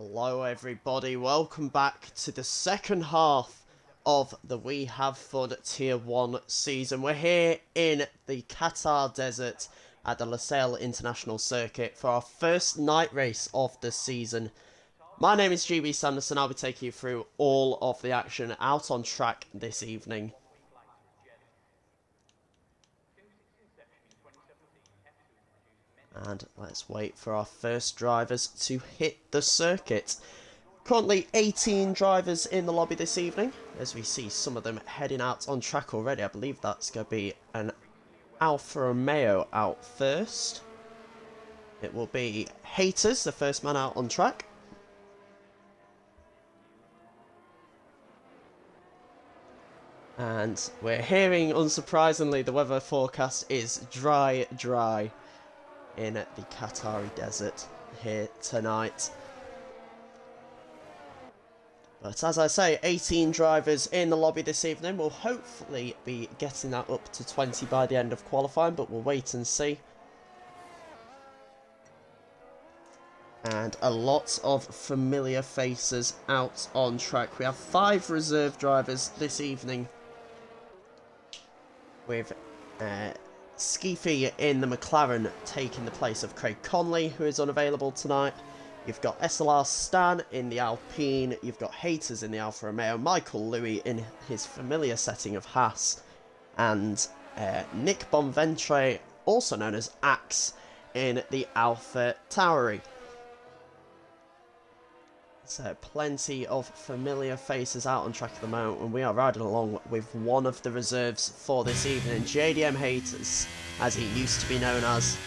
Hello everybody, welcome back to the second half of the We Have Fun Tier 1 season. We're here in the Qatar desert at the Lusail International Circuit for our first night race of the season. My name is GB Sanderson, I'll be taking you through all of the action out on track this evening. And let's wait for our first drivers to hit the circuit. Currently 18 drivers in the lobby this evening, as we see some of them heading out on track already. I believe that's going to be an Alfa Romeo out first. It will be Haters, the first man out on track. And we're hearing, unsurprisingly, the weather forecast is dry in the Qatari desert here tonight. But as I say, 18 drivers in the lobby this evening. We'll hopefully be getting that up to 20 by the end of qualifying, but we'll wait and see. And a lot of familiar faces out on track. We have 5 reserve drivers this evening, with Skeefy in the McLaren taking the place of Craig Conley, who is unavailable tonight. You've got SLR Stan in the Alpine, you've got Haters in the Alfa Romeo, Michael Louis in his familiar setting of Haas, and Nick Bonventre, also known as Axe, in the Alpha Tauri. So plenty of familiar faces out on track at the moment, and we are riding along with one of the reserves for this evening, JDM Haters, as he used to be known as.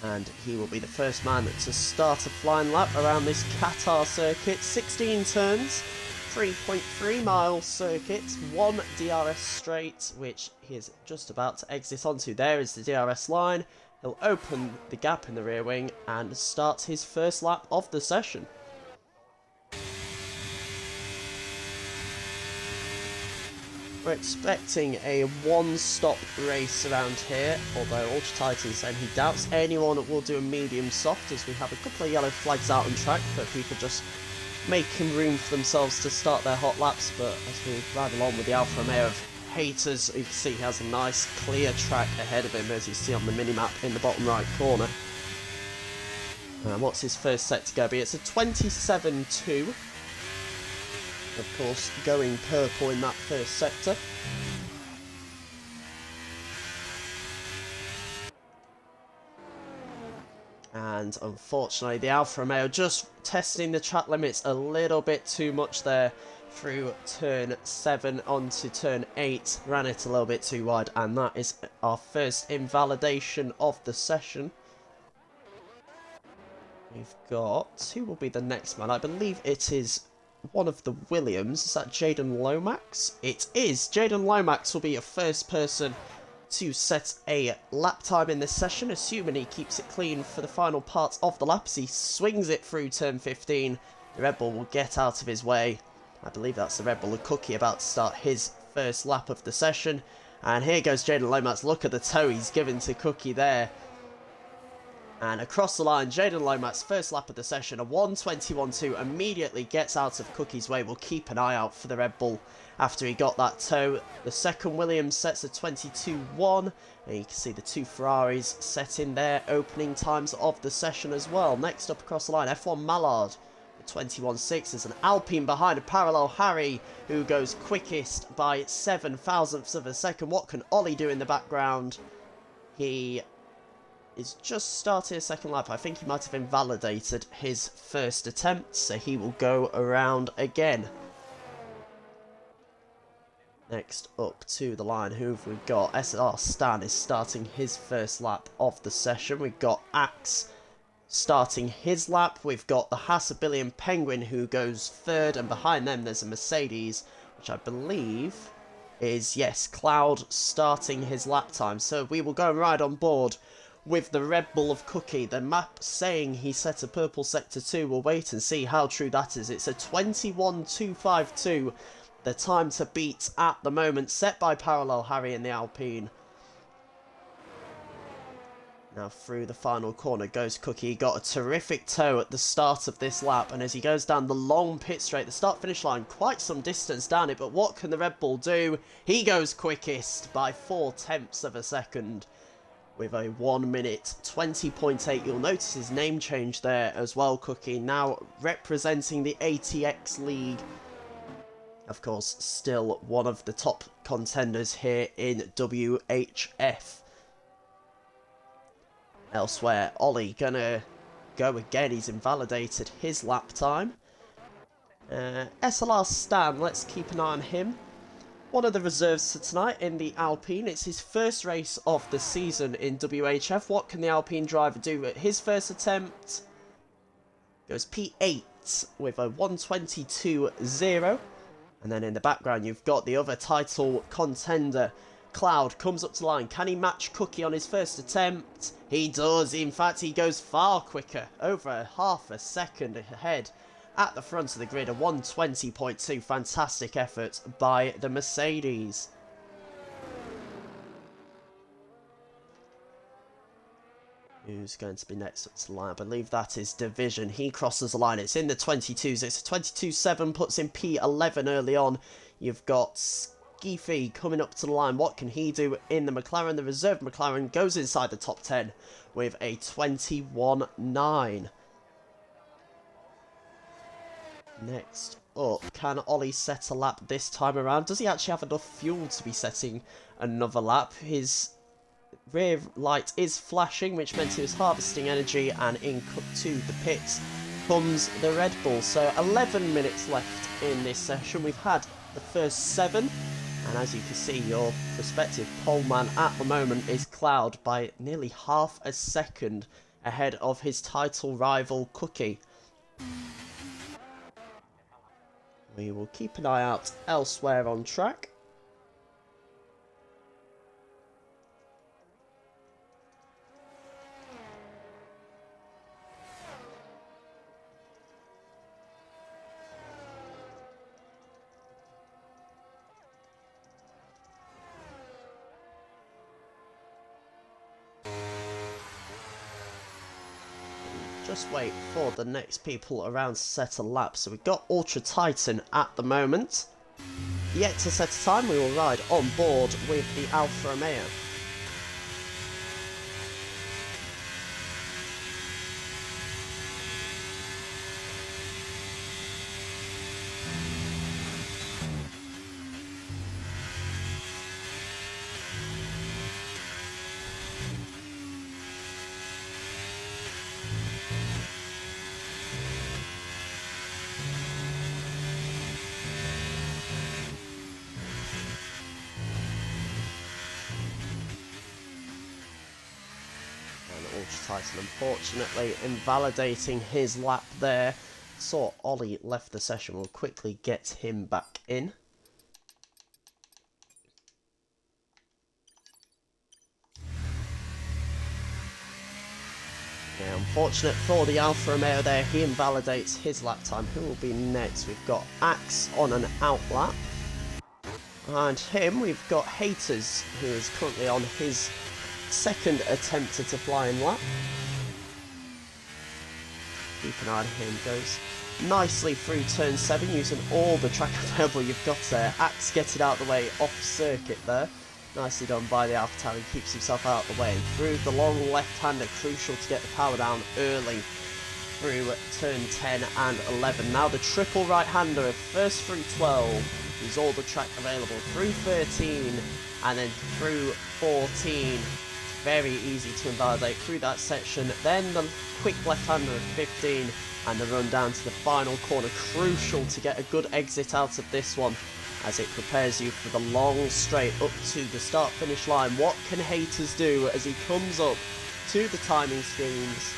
And he will be the first man to start a flying lap around this Qatar circuit. 16 turns, 3.3 mile circuit, 1 DRS straight, which he is just about to exit onto. There is the DRS line. He'll open the gap in the rear wing and start his first lap of the session. We're expecting a one-stop race around here, although Ultra Titan said he doubts anyone will do a medium soft, as we have a couple of yellow flags out on track for people just making room for themselves to start their hot laps. But as we ride along with the Alfa Romeo of Haters, you can see he has a nice clear track ahead of him, as you see on the mini-map in the bottom right corner. What's his first set to go be? It's a 27-2. Of course, going purple in that first sector. And unfortunately, the Alfa Romeo just testing the track limits a little bit too much there through turn 7 onto turn 8. Ran it a little bit too wide, and that is our first invalidation of the session. We've got... who will be the next man? I believe it is one of the Williams. Is that Jaden Lomax? It is. Jaden Lomax will be your first person to set a lap time in this session, assuming he keeps it clean for the final parts of the lap. As he swings it through turn 15, the Red Bull will get out of his way. I believe that's the Red Bull of Cookie about to start his first lap of the session. And here goes Jaden Lomax. Look at the toe he's given to Cookie there. And across the line, Jaden Lomax, first lap of the session, a 1:21.2, immediately gets out of Cookie's way. We'll keep an eye out for the Red Bull after he got that toe. The second Williams sets a 22.1, and you can see the 2 Ferraris setting their opening times of the session as well. Next up across the line, F1 Mallard, the 21.6, is an Alpine behind a parallel Harry, who goes quickest by 7 thousandths of a second. What can Ollie do in the background? He is just starting a second lap. I think he might have invalidated his first attempt, so he will go around again. Next up to the line, who have we got? SLR Stan is starting his first lap of the session. We've got Axe starting his lap. We've got the Hassabillion Penguin, who goes third, and behind them there's a Mercedes, which I believe is, yes, Cloud, starting his lap time. So we will go and ride on board with the Red Bull of Cookie. The map saying he set a purple sector 2. We'll wait and see how true that is. It's a 21.252, the time to beat at the moment, set by Parallel Harry in the Alpine. Now through the final corner goes Cookie. He got a terrific toe at the start of this lap, and as he goes down the long pit straight, the start-finish line, quite some distance down it, but what can the Red Bull do? He goes quickest by 0.4 of a second with a 1 minute 20.8. You'll notice his name change there as well, Cookie, now representing the ATX League. Of course, still one of the top contenders here in WHF. Elsewhere, Ollie gonna go again. He's invalidated his lap time. SLR Stan, let's keep an eye on him. One of the reserves for tonight in the Alpine. It's his first race of the season in WHF. What can the Alpine driver do at his first attempt? Goes P8 with a 122.0. And then in the background, you've got the other title contender, Cloud, comes up to the line. Can he match Cookie on his first attempt? He does. In fact, he goes far quicker, over half a second ahead at the front of the grid. A 120.2. Fantastic effort by the Mercedes. Who's going to be next up to the line? I believe that is Division. He crosses the line. It's in the 22s. It's a 22.7, puts in P11 early on. You've got Skiffy coming up to the line. What can he do in the McLaren? The reserve McLaren goes inside the top 10 with a 21.9. Next up, can Ollie set a lap this time around? Does he actually have enough fuel to be setting another lap? His rear light is flashing, which meant he was harvesting energy, and in to the pits comes the Red Bull. So 11 minutes left in this session. We've had the first 7, and as you can see, your prospective pole man at the moment is Cloud by nearly half a second ahead of his title rival Cookie. We will keep an eye out elsewhere on track. Just wait for the next people around to set a lap. So we've got Ultra Titan at the moment. Yet to set a time, we will ride on board with the Alfa Romeo. Ultra Titan unfortunately invalidating his lap there. Saw Ollie left the session. We'll quickly get him back in. Yeah, unfortunate for the Alfa Romeo there. He invalidates his lap time. Who will be next? We've got Axe on an out lap. Behind him, we've got Haters, who is currently on his second attempt at a flying lap. Keep an eye on him. Goes nicely through turn 7 using all the track available you've got there. Axe gets it out of the way off circuit there. Nicely done by the AlphaTauri. Keeps himself out of the way. Through the long left-hander, crucial to get the power down early through turn 10 and 11. Now the triple right-hander, first through 12. Use all the track available through 13 and then through 14. Very easy to invalidate through that section. Then the quick left-hander of 15 and the run down to the final corner. Crucial to get a good exit out of this one as it prepares you for the long straight up to the start-finish line. What can Haters do as he comes up to the timing screens?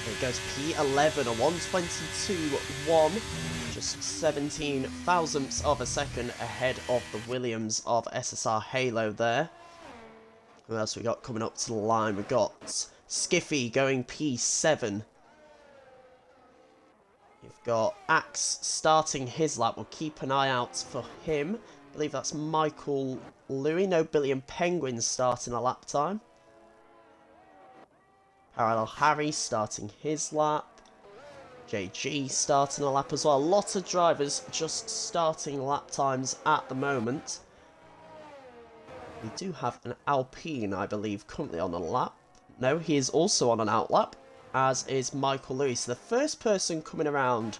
It goes P11, a 122.1, just 17 thousandths of a second ahead of the Williams of SSR Halo there. Who else we got coming up to the line? We got Skiffy going P7. You've got Axe starting his lap. We'll keep an eye out for him. I believe that's Michael Louis. No, Billy and Penguin starting a lap time. Parallel Harry starting his lap. JG starting a lap as well. A lot of drivers just starting lap times at the moment. We do have an Alpine, I believe, currently on a lap. No, he is also on an outlap, as is Michael Lewis. The first person coming around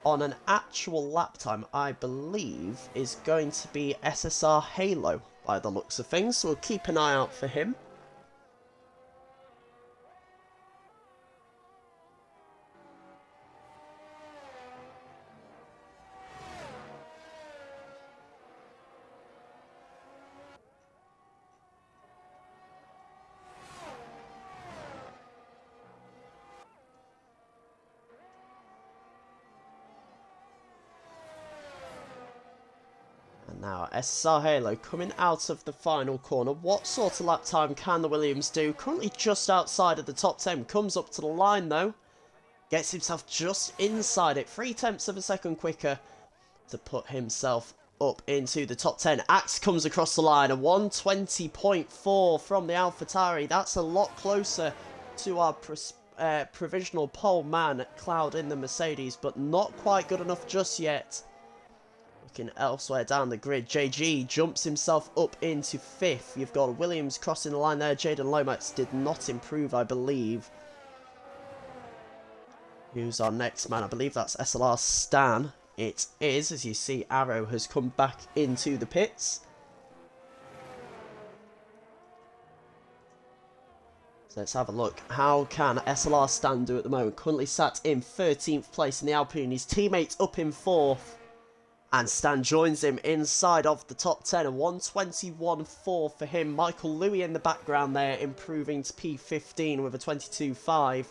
on an actual lap time, I believe, is going to be SSR Halo, by the looks of things. So we'll keep an eye out for him. Now, SSR Halo coming out of the final corner. What sort of lap time can the Williams do? Currently just outside of the top 10. Comes up to the line, though. Gets himself just inside it. 0.3 of a second quicker to put himself up into the top 10. Axe comes across the line. A 120.4 from the AlphaTauri. That's a lot closer to our provisional pole man, Cloud, in the Mercedes, but not quite good enough just yet. Looking elsewhere down the grid, JG jumps himself up into 5th. You've got Williams crossing the line there. Jaden Lomax did not improve, I believe. Who's our next man? I believe that's SLR Stan. It is, as you see, Arrow has come back into the pits. So let's have a look. How can SLR Stan do at the moment? Currently sat in 13th place in the Alpine. His teammates up in 4th. And Stan joins him inside of the top 10. A 121.4 for him. Michael Louis in the background there, improving to P15 with a 22.5.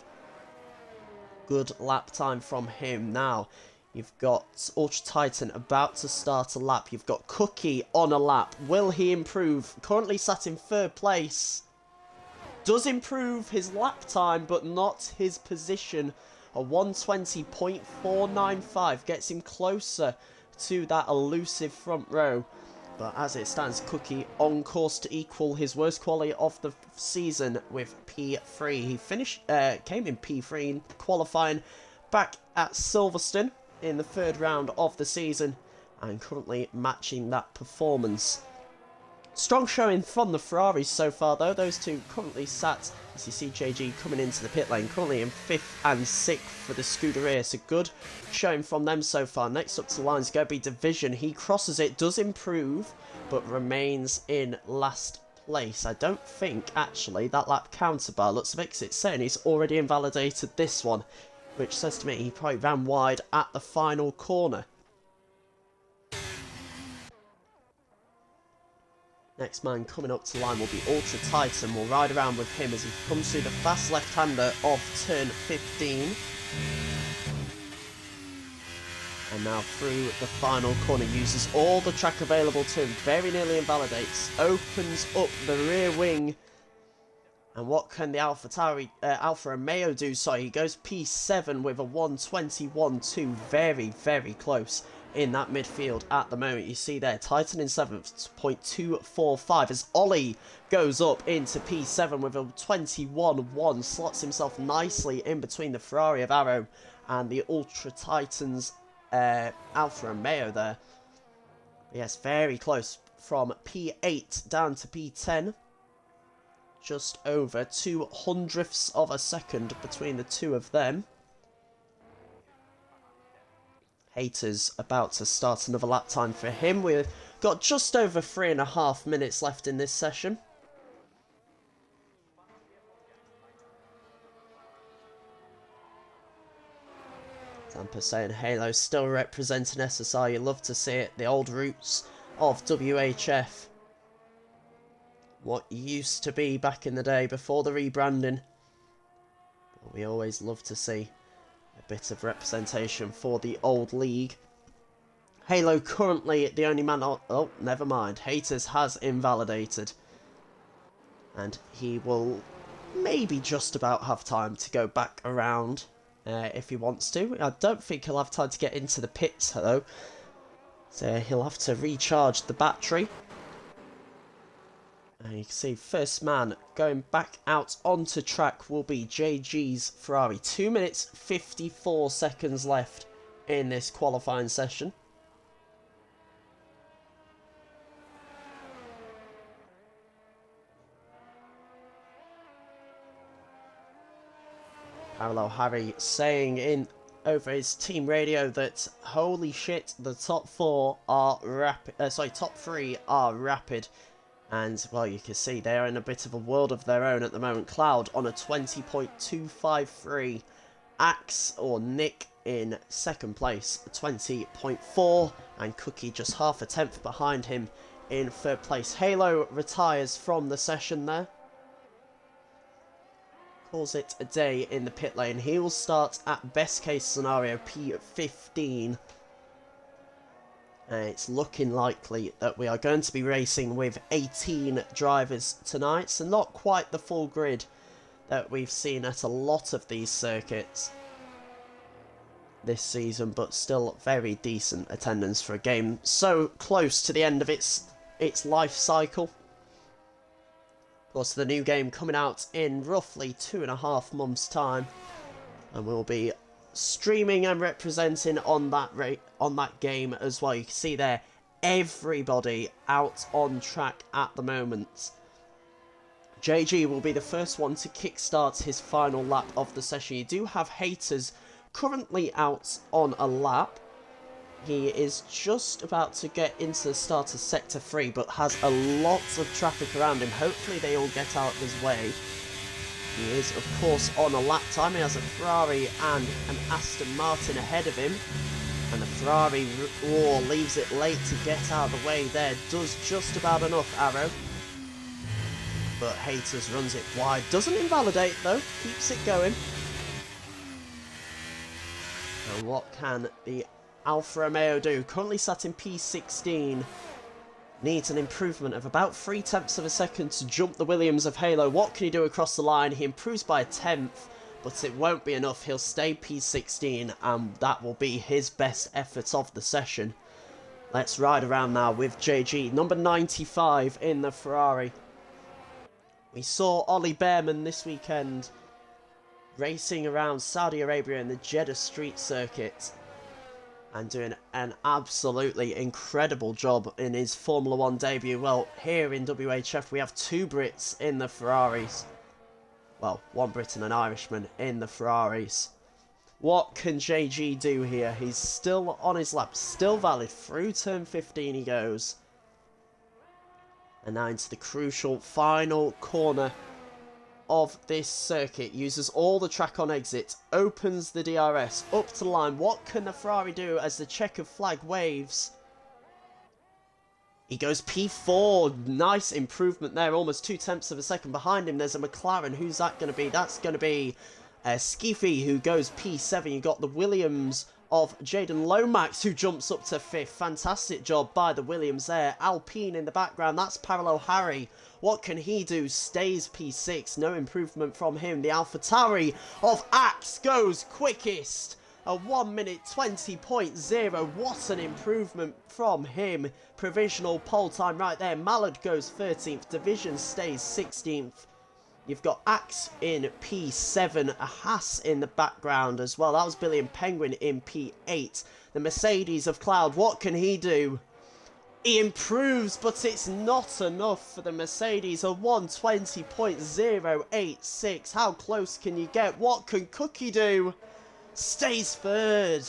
Good lap time from him. Now, you've got Ultra Titan about to start a lap. You've got Cookie on a lap. Will he improve? Currently sat in 3rd place. Does improve his lap time, but not his position. A 120.495 gets him closer to that elusive front row, but as it stands, Cookie on course to equal his worst quality of the season with P3. He came in P3 in qualifying back at Silverstone in the 3rd round of the season, and currently matching that performance. Strong showing from the Ferraris so far, though. Those two currently sat, as you see JG coming into the pit lane, currently in 5th and 6th for the Scuderia. So good showing from them so far. Next up to the line is going to be Division. He crosses it, does improve, but remains in last place. I don't think, actually, that lap counter bar looks like it's saying he's already invalidated this one, which says to me he probably ran wide at the final corner. Next man coming up to the line will be Ultra Titan. We'll ride around with him as he comes through the fast left-hander of turn 15. And now through the final corner, uses all the track available to him, very nearly invalidates, opens up the rear wing. And what can the Alfa Romeo do? Sorry, he goes P7 with a 121.2, very, very close in that midfield at the moment. You see there, Titan in 7th, 0.245 as Ollie goes up into P7 with a 21.1, slots himself nicely in between the Ferrari of Arrow and the Ultra Titans Alfa Romeo there. Yes, very close from P8 down to P10. Just over 0.02 of a second between the two of them. Haters about to start another lap time for him. We've got just over 3.5 minutes left in this session. Tampa saying Halo still representing SSR. You love to see it. The old roots of WHF. What used to be back in the day before the rebranding. But we always love to see a bit of representation for the old league. Halo currently the only man on... Oh, never mind. Haters has invalidated. And he will maybe just about have time to go back around if he wants to. I don't think he'll have time to get into the pits, though. So he'll have to recharge the battery. And you can see first man going back out onto track will be JG's Ferrari. 2 minutes 54 seconds left in this qualifying session. Parallel Harry saying in over his team radio that holy shit, the top four are rapid. Top three are rapid, and well, you can see they are in a bit of a world of their own at the moment. Cloud on a 20.253, Axe or Nick in second place, 20.4, and Cookie just half a tenth behind him in third place. Halo retires from the session there. Calls it a day in the pit lane. He will start at best case scenario P15. And it's looking likely that we are going to be racing with 18 drivers tonight. So not quite the full grid that we've seen at a lot of these circuits this season, but still very decent attendance for a game so close to the end of its life cycle. Of course, the new game coming out in roughly 2.5 months' time, and we'll be streaming and representing on that game as well. You can see there, everybody out on track at the moment. JG will be the first one to kickstart his final lap of the session. You do have Haters currently out on a lap. He is just about to get into the start of Sector 3, but has a lot of traffic around him. Hopefully they all get out of his way. He is, of course, on a lap time. He has a Ferrari and an Aston Martin ahead of him. And the Ferrari leaves it late to get out of the way there. Does just about enough, Arrow. But Haters runs it wide. Doesn't invalidate, though. Keeps it going. And what can the Alfa Romeo do? Currently sat in P16. Needs an improvement of about 0.3 of a second to jump the Williams of Halo. What can he do across the line? He improves by 1/10, but it won't be enough. He'll stay P16, and that will be his best effort of the session. Let's ride around now with JG, number 95 in the Ferrari. We saw Ollie Behrman this weekend racing around Saudi Arabia in the Jeddah Street Circuit and doing an absolutely incredible job in his Formula 1 debut. Well, here in WHF we have 2 Brits in the Ferraris. Well, 1 Brit and an Irishman in the Ferraris. What can JG do here? He's still on his lap, still valid. Through turn 15 he goes. And now into the crucial final corner of this circuit. Uses all the track on exit, opens the DRS up to the line. What can the Ferrari do as the checkered flag waves? He goes P4. Nice improvement there, almost 0.2 of a second behind him. There's a McLaren. Who's that going to be? That's going to be Skiffy, who goes P7. You got the Williams of Jaden Lomax, who jumps up to 5th. Fantastic job by the Williams there. Alpine in the background. That's Parallel Harry. What can he do? Stays P6. No improvement from him. The AlphaTauri of Axe goes quickest. A 1 minute 20.0. What an improvement from him. Provisional pole time right there. Mallard goes 13th. Division stays 16th. You've got Axe in P7. A Haas in the background as well. That was Billy and Penguin in P8. The Mercedes of Cloud. What can he do? He improves, but it's not enough for the Mercedes. A 120.086. How close can you get? What can Cookie do? Stays third.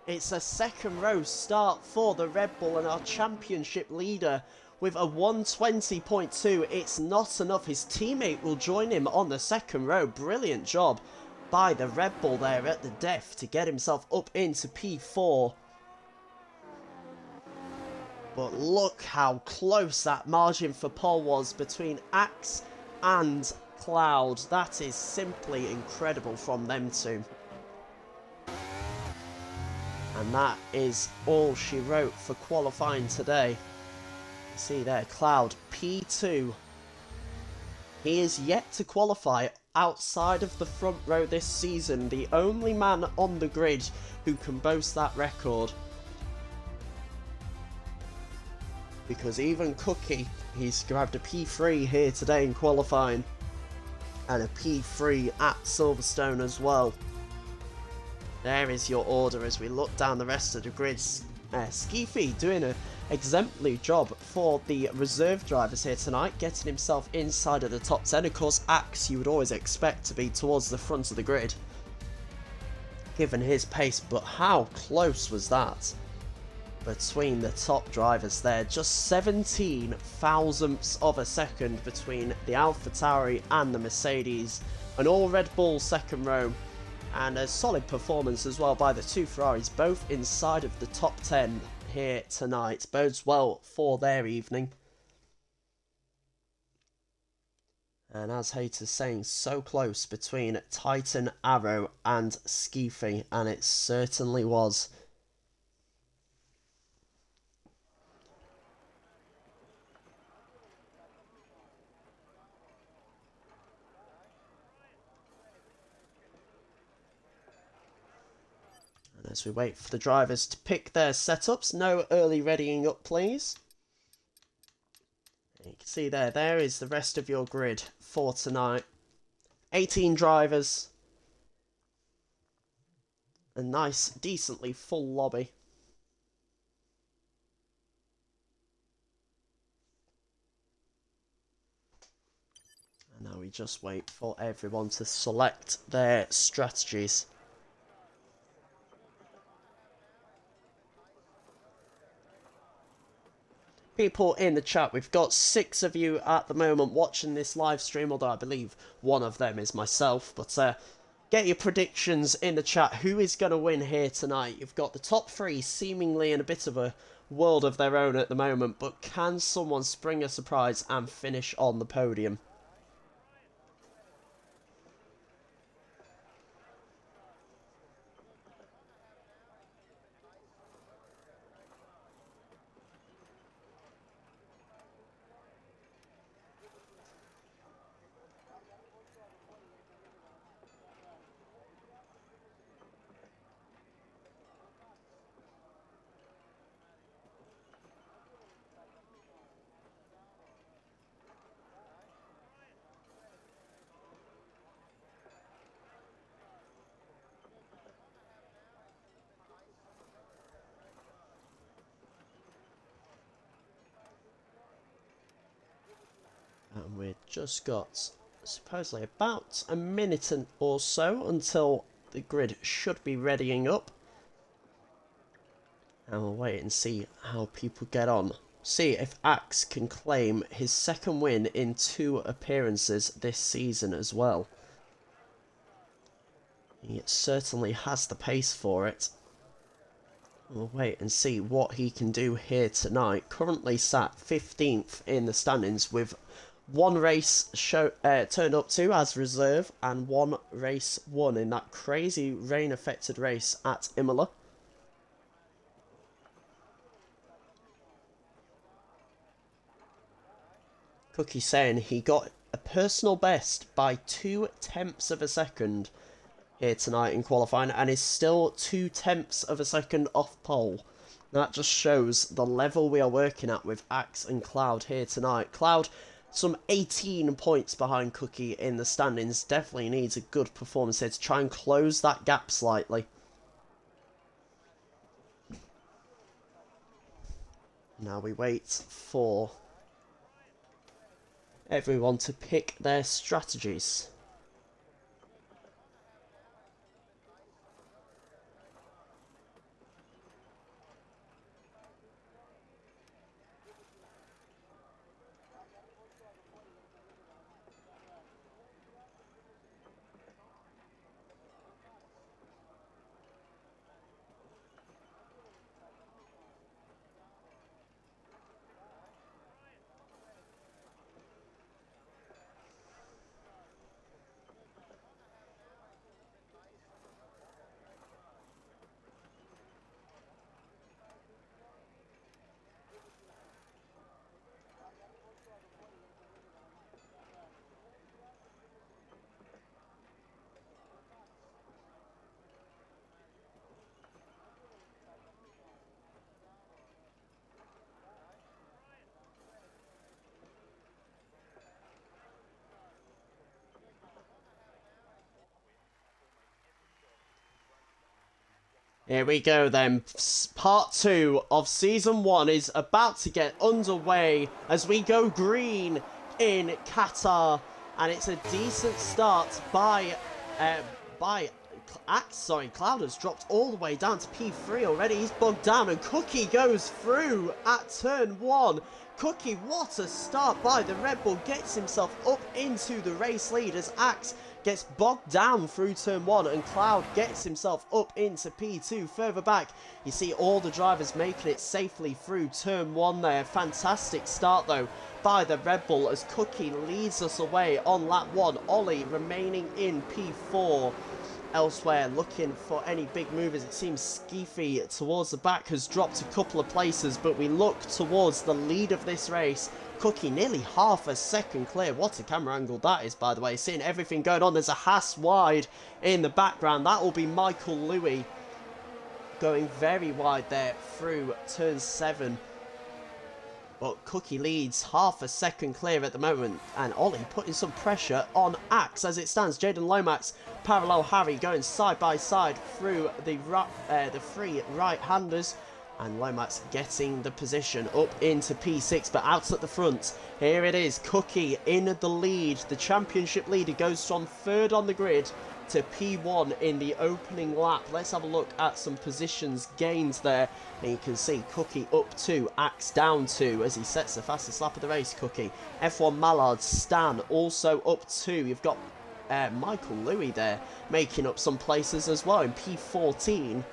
It's a second row start for the Red Bull and our championship leader with a 120.2. It's not enough. His teammate will join him on the second row. Brilliant job by the Red Bull there at the def to get himself up into P4. But look how close that margin for pole was between Axe and Cloud. That is simply incredible from them two. And that is all she wrote for qualifying today. You see there, Cloud P2. He is yet to qualify outside of the front row this season. The only man on the grid who can boast that record. because even Cookie, he's grabbed a P3 here today in qualifying, and a P3 at Silverstone as well. There is your order as we look down the rest of the grids. Skeefy doing an exemplary job for the reserve drivers here tonight, getting himself inside of the top 10. Of course, Axe you would always expect to be towards the front of the grid, given his pace, but how close was that between the top drivers there? Just 17 thousandths of a second between the AlphaTauri and the Mercedes. An all Red Bull second row, and a solid performance as well by the two Ferraris, both inside of the top 10 here tonight. Bodes well for their evening. And as Hater's saying, so close between Titan, Arrow and Skeefy, and it certainly was. As we wait for the drivers to pick their setups, no early readying up please. You can see there is the rest of your grid for tonight. 18 drivers. A nice, decently full lobby. And now we just wait for everyone to select their strategies. People in the chat, we've got 6 of you at the moment watching this live stream, although I believe one of them is myself, but get your predictions in the chat. Who is going to win here tonight? You've got the top 3 seemingly in a bit of a world of their own at the moment, but can someone spring a surprise and finish on the podium? And we've just got supposedly about a minute or so until the grid should be readying up. And we'll wait and see how people get on. See if Axe can claim his second win in 2 appearances this season as well. He certainly has the pace for it. We'll wait and see what he can do here tonight. Currently sat 15th in the standings with 1 race turned up to as reserve and 1 race won in that crazy rain affected race at Imola. Cookie saying he got a personal best by 0.2 of a second here tonight in qualifying and is still 0.2 of a second off pole. That just shows the level we are working at with Axe and Cloud here tonight. Cloud, some 18 points behind Cookie in the standings, definitely needs a good performance here to try and close that gap slightly. Now we wait for everyone to pick their strategies. Here we go then. Part 2 of Season 1 is about to get underway as we go green in Qatar. And it's a decent start by Cloud has dropped all the way down to P3 already. He's bogged down and Cookie goes through at turn 1. Cookie, what a start by the Red Bull. Gets himself up into the race lead as Axe gets bogged down through turn 1 and Cloud gets himself up into P2. Further back, you see all the drivers making it safely through turn 1 there. Fantastic start though by the Red Bull as Cookie leads us away on lap 1. Ollie remaining in P4. Elsewhere, looking for any big movers, it seems Skeefy towards the back has dropped a couple of places, but we look towards the lead of this race. Cookie nearly half a second clear. What a camera angle that is, by the way. Seeing everything going on, there's a Haas wide in the background. That will be Michael Louis going very wide there through turn 7. But Cookie leads half a second clear at the moment. And Ollie putting some pressure on Axe as it stands. Jaden Lomax, Parallel Harry going side by side through the three right-handers. And Lomax getting the position up into P6, but out at the front. Here it is, Cookie in the lead. The championship leader goes from 3rd on the grid to P1 in the opening lap. Let's have a look at some positions gained there. And you can see Cookie up 2, Axe down 2 as he sets the fastest lap of the race, Cookie. F1 Mallard, Stan also up 2. You've got Michael Louis there making up some places as well in P14.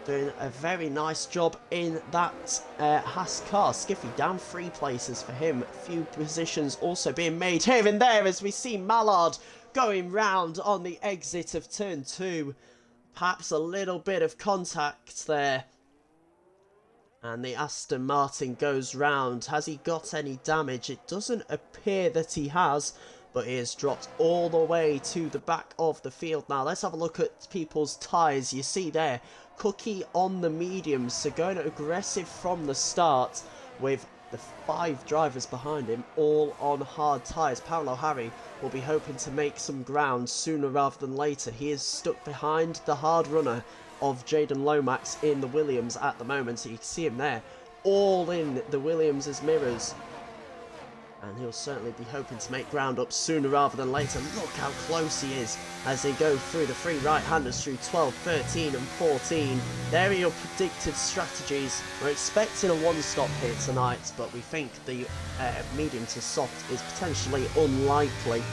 Doing a very nice job in that Haas car. Skiffy down 3 places for him. A few positions also being made here and there as we see Mallard going round on the exit of turn 2. Perhaps a little bit of contact there. And the Aston Martin goes round. Has he got any damage? It doesn't appear that he has. But he has dropped all the way to the back of the field now. Let's have a look at people's tyres. You see there, Cookie on the mediums. So going aggressive from the start with the 5 drivers behind him all on hard tyres. Paolo Harry will be hoping to make some ground sooner rather than later. He is stuck behind the hard runner of Jaden Lomax in the Williams at the moment. So you can see him there all in the Williams' mirrors. And he'll certainly be hoping to make ground up sooner rather than later. Look how close he is as they go through the 3 right-handers through 12, 13 and 14. There are your predicted strategies. We're expecting a 1-stop here tonight, but we think the medium to soft is potentially unlikely.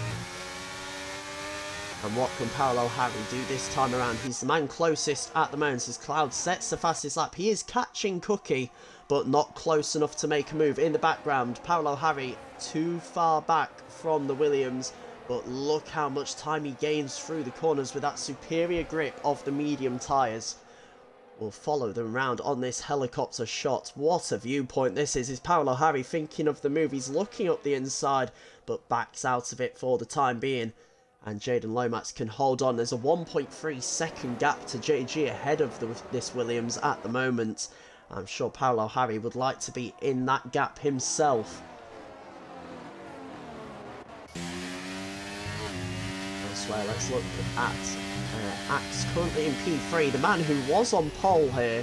And what can Parallel Harry do this time around? He's the man closest at the moment as Cloud sets the fastest lap. He is catching Cookie, but not close enough to make a move. In the background, Parallel Harry too far back from the Williams, but look how much time he gains through the corners with that superior grip of the medium tyres. We'll follow them round on this helicopter shot. What a viewpoint this is Parallel Harry thinking of the move. He's looking up the inside, but backs out of it for the time being. And Jaden Lomax can hold on. There's a 1.3 second gap to JG ahead of this Williams at the moment. I'm sure Parallel Harry would like to be in that gap himself. Elsewhere, let's look at Axe currently in P3. The man who was on pole here,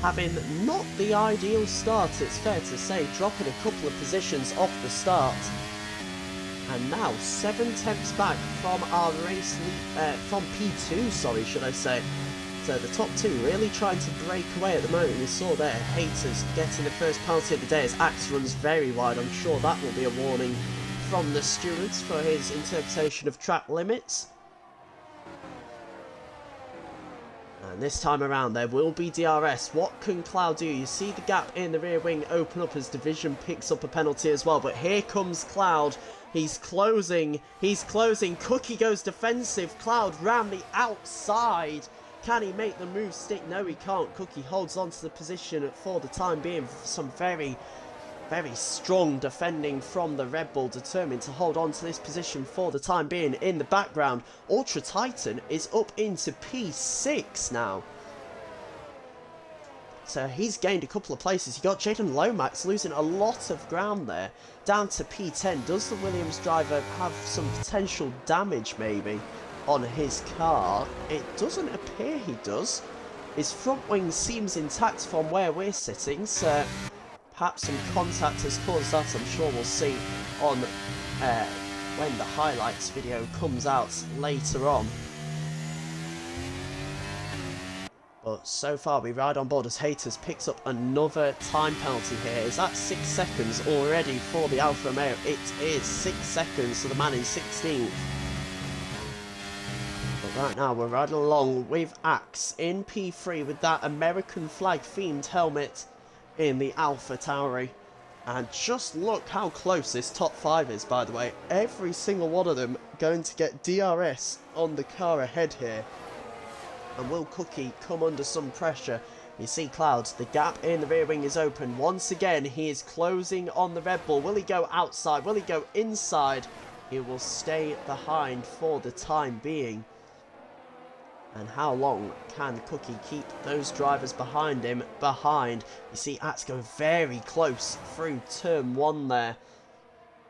having not the ideal start, it's fair to say, dropping a couple of positions off the start. And now 7 tenths back from our race, from P2, sorry, should I say. So the top 2 really trying to break away at the moment. We saw there, Haters getting the first penalty of the day as Axe runs very wide. I'm sure that will be a warning from the stewards for his interpretation of track limits. And this time around there will be DRS. What can Cloud do? You see the gap in the rear wing open up as Division picks up a penalty as well. But here comes Cloud. He's closing. He's closing. Cookie goes defensive. Cloud round the outside. Can he make the move stick? No, he can't. Cookie holds on to the position for the time being. Some very strong defending from the Red Bull, determined to hold on to this position for the time being. In the background, Ultra Titan is up into P6 now. So he's gained a couple of places. You got Jaden Lomax losing a lot of ground there, down to P10. Does the Williams driver have some potential damage maybe? on his car? It doesn't appear he does. His front wing seems intact from where we're sitting, so perhaps some contact has caused that. I'm sure we'll see on when the highlights video comes out later on. But so far we ride on board as Haters picks up another time penalty here. Is that 6 seconds already for the Alfa Romeo? It is 6 seconds to the man in 16th. But right now we're riding along with Axe in P3 with that American flag themed helmet in the Alpha Tauri. And just look how close this top 5 is, by the way. Every single one of them going to get DRS on the car ahead here. And will Cookie come under some pressure? You see Clouds, the gap in the rear wing is open. Once again, he is closing on the Red Bull. Will he go outside? Will he go inside? He will stay behind for the time being. And how long can Cookie keep those drivers behind him behind? You see Axe go very close through turn 1 there.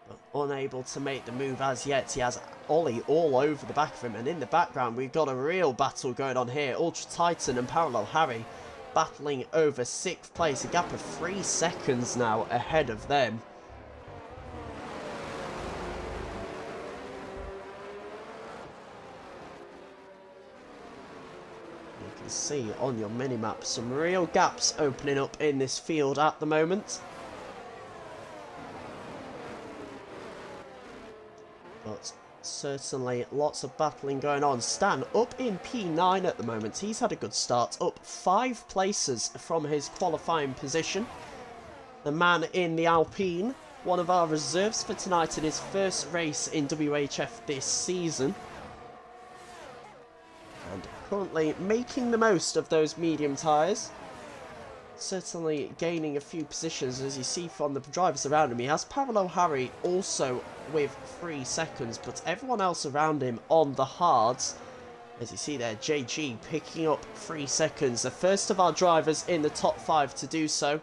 But unable to make the move as yet. He has Ollie all over the back of him. And in the background, we've got a real battle going on here. Ultra Titan and Parallel Harry battling over 6th place. A gap of 3 seconds now ahead of them. You can see on your mini-map some real gaps opening up in this field at the moment. But certainly lots of battling going on. Stan up in P9 at the moment. He's had a good start, up 5 places from his qualifying position. The man in the Alpine, one of our reserves for tonight in his first race in WHF this season. And currently making the most of those medium tyres. Certainly gaining a few positions, as you see from the drivers around him. He has Parallel Harry also with 3 seconds, but everyone else around him on the hards. As you see there, JG picking up 3 seconds. The first of our drivers in the top 5 to do so.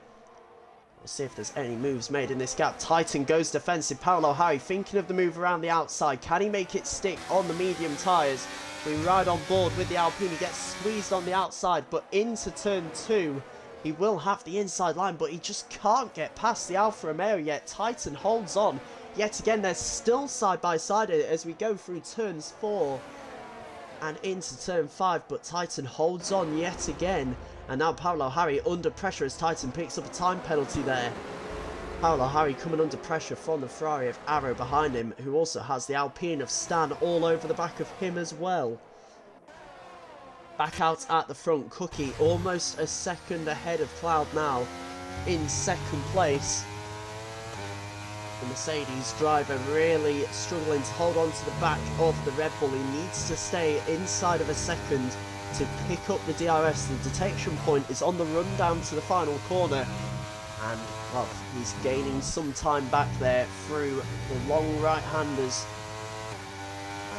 We'll see if there's any moves made in this gap. Titan goes defensive. Parallel Harry thinking of the move around the outside. Can he make it stick on the medium tyres? We ride on board with the Alpine. He gets squeezed on the outside, but into turn 2. He will have the inside line, but he just can't get past the Alfa Romeo yet. Titan holds on. Yet again, they're still side by side as we go through turns 4 and into turn 5. But Titan holds on yet again. And now Parallel Harry under pressure as Titan picks up a time penalty there. Parallel Harry coming under pressure from the Ferrari of Arrow behind him, who also has the Alpine of Stan all over the back of him as well. Back out at the front, Cookie almost a second ahead of Cloud now in 2nd place. The Mercedes driver really struggling to hold on to the back of the Red Bull. He needs to stay inside of a second to pick up the DRS. The detection point is on the run down to the final corner. And, well, he's gaining some time back there through the long right-handers.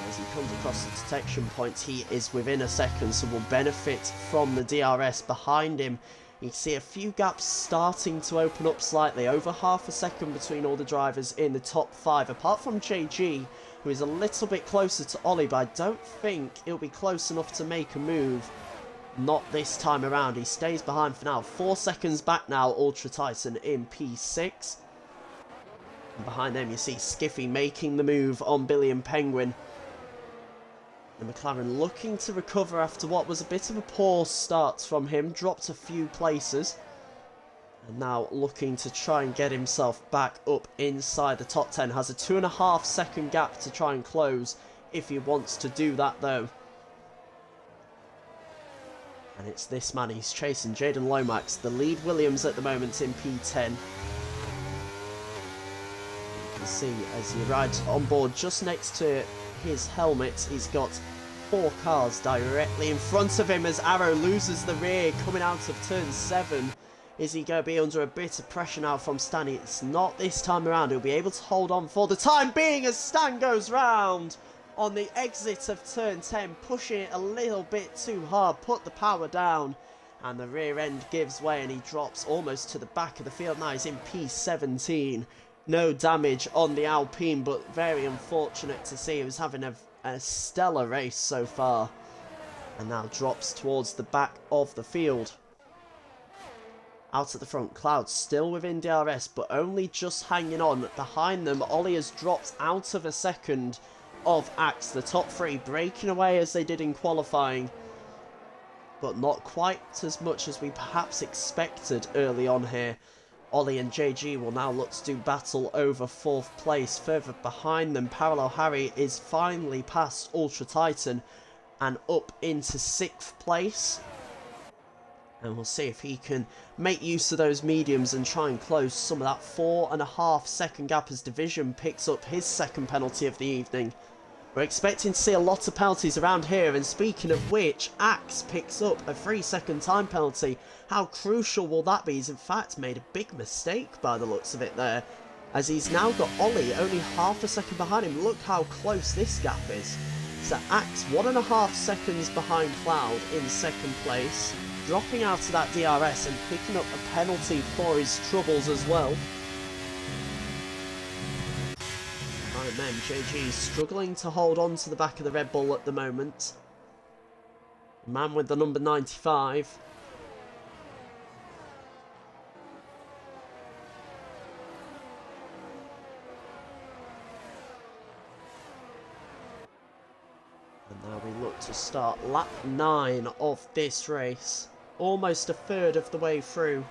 As he comes across the detection point, he is within a second, so will benefit from the DRS behind him. You can see a few gaps starting to open up slightly, over half a second between all the drivers in the top 5, apart from JG, who is a little bit closer to Ollie, but I don't think he'll be close enough to make a move. Not this time around. He stays behind for now. 4 seconds back now, Ultra Titan in P6. And behind them you see Skiffy making the move on Billy and Penguin. The McLaren looking to recover after what was a bit of a poor start from him. Dropped a few places. And now looking to try and get himself back up inside the top 10. Has a 2.5 second gap to try and close if he wants to do that though. And it's this man he's chasing, Jaden Lomax, the lead Williams at the moment in P10. You can see as he rides on board just next to his helmet, he's got 4 cars directly in front of him as Arrow loses the rear coming out of turn 7. Is he going to be under a bit of pressure now from Stan? It's not this time around. He'll be able to hold on for the time being as Stan goes round on the exit of turn 10, pushing it a little bit too hard, put the power down, and the rear end gives way and he drops almost to the back of the field. Now he's in P17. No damage on the Alpine, but very unfortunate to see. He was having a a stellar race so far. And now drops towards the back of the field. Out at the front, Cloud still within DRS, but only just hanging on. Behind them, Ollie has dropped out of a second of Axe. The top three breaking away as they did in qualifying, but not quite as much as we perhaps expected early on here. Ollie and JG will now look to do battle over 4th place. Further behind them, Parallel Harry is finally past Ultra Titan and up into 6th place. And we'll see if he can make use of those mediums and try and close some of that 4.5 second gap as Division picks up his second penalty of the evening. We're expecting to see a lot of penalties around here, and speaking of which, Axe picks up a 3-second time penalty. How crucial will that be? He's in fact made a big mistake by the looks of it there, as he's now got Ollie only half a second behind him. Look how close this gap is. So Axe 1.5 seconds behind Cloud in 2nd place, dropping out of that DRS and picking up a penalty for his troubles as well. Right then, JG struggling to hold on to the back of the Red Bull at the moment. Man with the number 95. And now we look to start lap 9 of this race. Almost a third of the way through.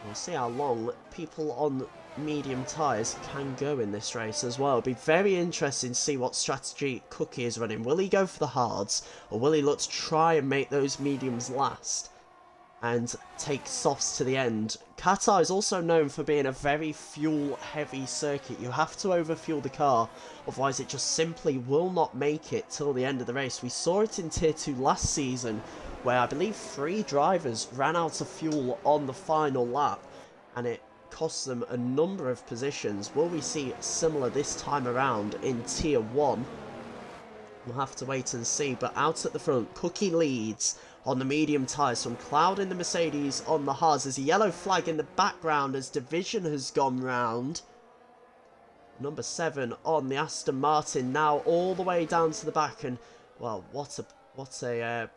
We'll see how long people on medium tyres can go in this race as well. It'll be very interesting to see what strategy Cookie is running. Will he go for the hards, or will he look to try and make those mediums last and take softs to the end? Qatar is also known for being a very fuel heavy circuit. You have to overfuel the car, otherwise it just simply will not make it till the end of the race. We saw it in Tier 2 last season, where I believe 3 drivers ran out of fuel on the final lap, and it cost them a number of positions. Will we see similar this time around in Tier 1? We'll have to wait and see, but out at the front, Cookie leads on the medium tyres from Cloud in the Mercedes on the hards. There's a yellow flag in the background as Division has gone round. Number 7 on the Aston Martin now all the way down to the back, and well, what a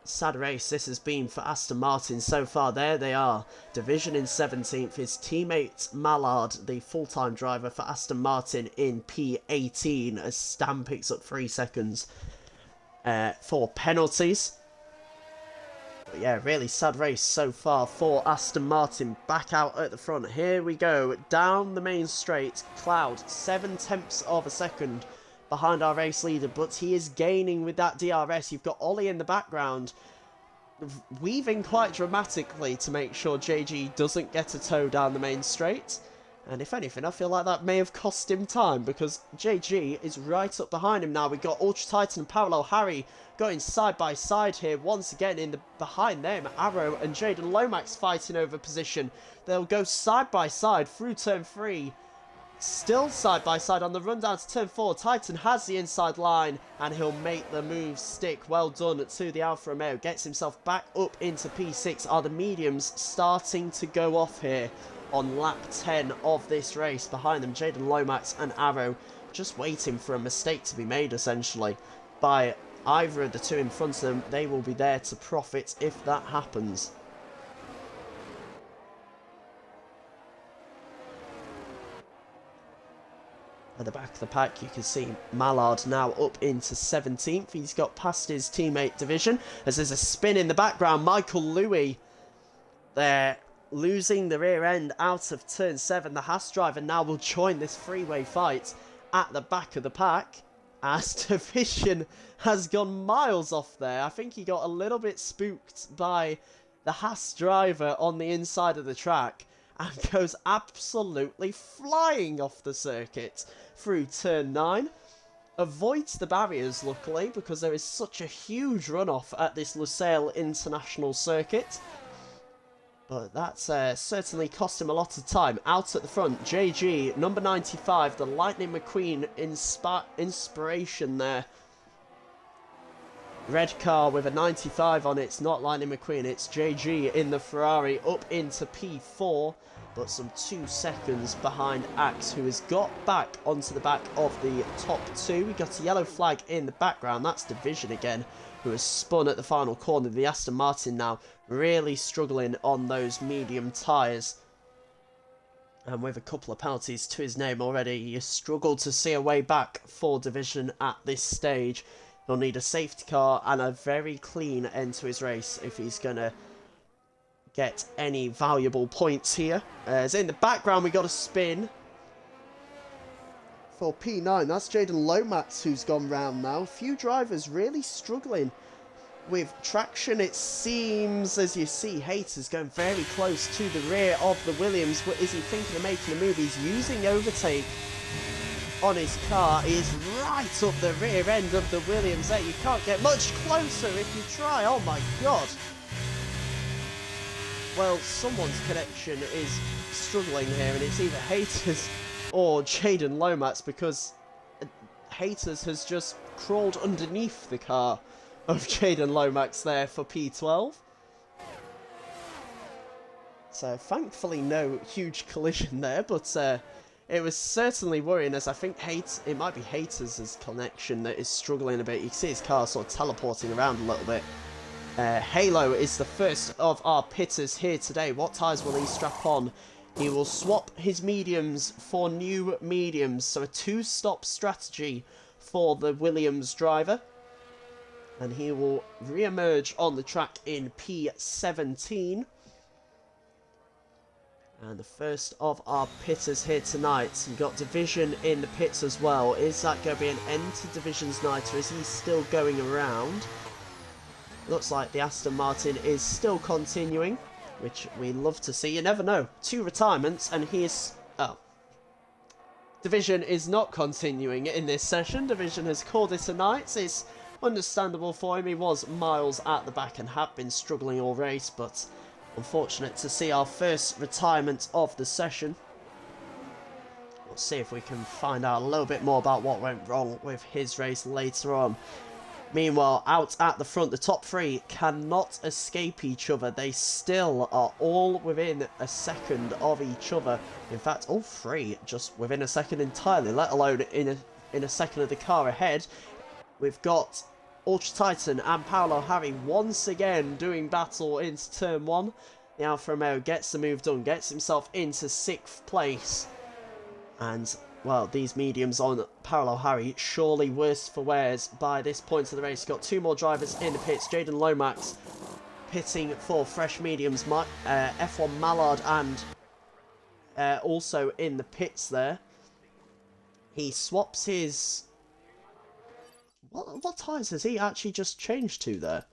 sad race this has been for Aston Martin so far. There they are, Division in 17th, his teammate Mallard, the full-time driver for Aston Martin, in P18, as Stan picks up 3 seconds for penalties. But yeah, really sad race so far for Aston Martin. Back out at the front, here we go, down the main straight. Cloud 7/10 of a second behind our race leader, but he is gaining with that DRS. You've got Ollie in the background, weaving quite dramatically to make sure JG doesn't get a tow down the main straight. And if anything, I feel like that may have cost him time, because JG is right up behind him now. We've got Ultra Titan and Parallel Harry going side by side here. Once again, behind them, Arrow and Jaden Lomax fighting over position. They'll go side by side through turn 3. Still side by side on the run down to turn 4. Titan has the inside line, and he'll make the move stick. Well done to the Alfa Romeo. Gets himself back up into P6. Are the mediums starting to go off here on lap 10 of this race? Behind them, Jaden Lomax and Arrow just waiting for a mistake to be made, essentially, by either of the two in front of them. They will be there to profit if that happens. At the back of the pack, you can see Mallard now up into 17th. He's got past his teammate Division, as there's a spin in the background. Michael Louis there, losing the rear end out of turn 7. The Haas driver now will join this three-way fight at the back of the pack, as Division has gone miles off there. I think he got a little bit spooked by the Haas driver on the inside of the track, and goes absolutely flying off the circuit through turn 9. Avoids the barriers, luckily, because there is such a huge runoff at this Lusail International Circuit. But that's certainly cost him a lot of time. Out at the front, JG, number 95, the Lightning McQueen inspiration there. red car with a 95 on it. It's not Lightning McQueen, it's JG in the Ferrari up into P4, but some 2 seconds behind Axe, who has got back onto the back of the top 2. We got a yellow flag in the background. That's Division again, who has spun at the final corner. The Aston Martin now really struggling on those medium tyres. And with a couple of penalties to his name already, he has struggled to see a way back for Division at this stage. He'll need a safety car and a very clean end to his race if he's going to get any valuable points here. As in the background, we got a spin for P9. That's Jaden Lomax who's gone round now. A few drivers really struggling with traction, it seems. As you see, Haters going very close to the rear of the Williams. What is he thinking of making a move? He's using overtake on his car. He is right up the rear end of the Williams there. You can't get much closer if you try. Oh my god. Well, someone's connection is struggling here, and it's either Haters or Jaden Lomax, because Haters has just crawled underneath the car of Jaden Lomax there for P12. So thankfully no huge collision there, but it was certainly worrying, as I think it might be Haters' connection that is struggling a bit. You can see his car sort of teleporting around a little bit. Halo is the first of our pitters here today. What tyres will he strap on? He will swap his mediums for new mediums, so a 2-stop strategy for the Williams driver. And he will re-emerge on the track in P17. And the first of our pitters here tonight. You've got Division in the pits as well. Is that going to be an end to Division's night, or is he still going around? Looks like the Aston Martin is still continuing, which we love to see. You never know. 2 retirements, and he is... Oh. Division is not continuing in this session. Division has called it a night. It's understandable for him. He was miles at the back and had been struggling all race, but unfortunate to see our first retirement of the session. We'll see if we can find out a little bit more about what went wrong with his race later on. Meanwhile, out at the front, the top 3 cannot escape each other. They still are all within a second of each other. In fact, all 3 just within a second entirely, let alone in a second of the car ahead. We've got Ultra Titan and Paolo Harry once again doing battle into turn 1. The Alfa Romeo gets the move done, gets himself into 6th place. And, well, these mediums on Paolo Harry, surely worse for wears by this point of the race. Got 2 more drivers in the pits. Jaden Lomax pitting for fresh mediums. F1 Mallard and also in the pits there. He swaps his... What tyres has he actually just changed to there?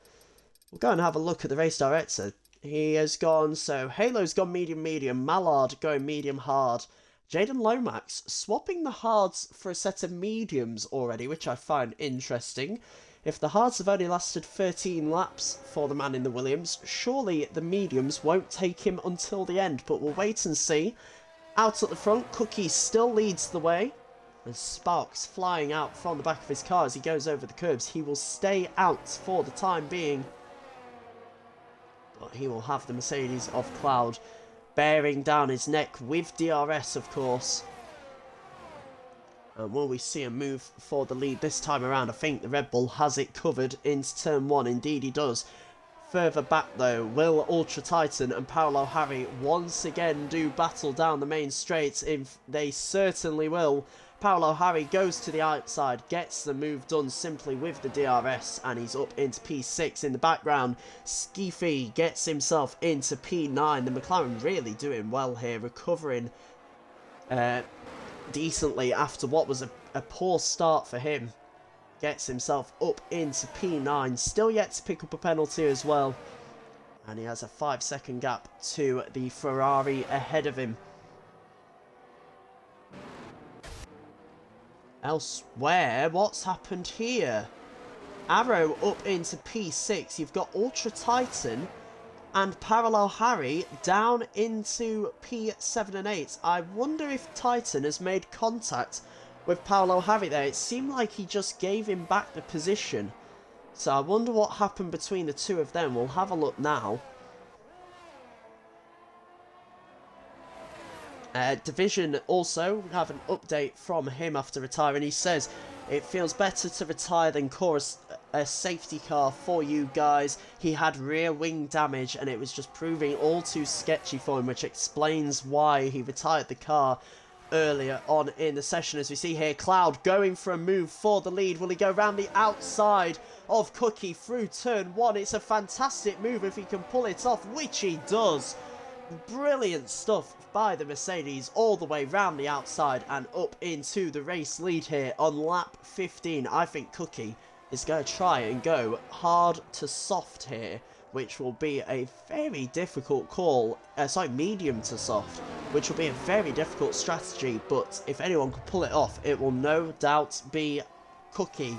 We'll go and have a look at the race director. He has gone, so Halo's gone medium, Mallard going medium hard. Jaden Lomax swapping the hards for a set of mediums already, which I find interesting. If the hards have only lasted 13 laps for the man in the Williams, surely the mediums won't take him until the end, but we'll wait and see. Out at the front, Cookie still leads the way. There's sparks flying out from the back of his car as he goes over the curbs. He will stay out for the time being, but he will have the Mercedes of Cloud bearing down his neck with DRS, of course. And will we see a move for the lead this time around? I think the Red Bull has it covered into turn 1. Indeed he does. Further back though, will Ultra Titan and Paolo Harry once again do battle down the main straight? They certainly will. Paolo Harry goes to the outside, gets the move done simply with the DRS, and he's up into P6 in the background. Skeefy gets himself into P9. The McLaren really doing well here, recovering decently after what was a poor start for him. Gets himself up into P9, still yet to pick up a penalty as well. And he has a 5-second gap to the Ferrari ahead of him. Elsewhere, what's happened here? Arrow up into P6. You've got Ultra Titan and Parallel Harry down into P7 and 8. I wonder if Titan has made contact with Parallel Harry there. It seemed like he just gave him back the position. So I wonder what happened between the two of them. We'll have a look now. Division also have an update from him after retiring. He says, it feels better to retire than cause a safety car for you guys. He had rear wing damage and it was just proving all too sketchy for him, which explains why he retired the car earlier on in the session. As we see here, Cloud going for a move for the lead. Will he go around the outside of Cookie through turn one? It's a fantastic move if he can pull it off, which he does. Brilliant stuff by the Mercedes all the way round the outside and up into the race lead here on lap 15. I think Cookie is going to try and go hard to soft here, which will be a very difficult call. Sorry, medium to soft, which will be a very difficult strategy, but if anyone can pull it off, it will no doubt be Cookie.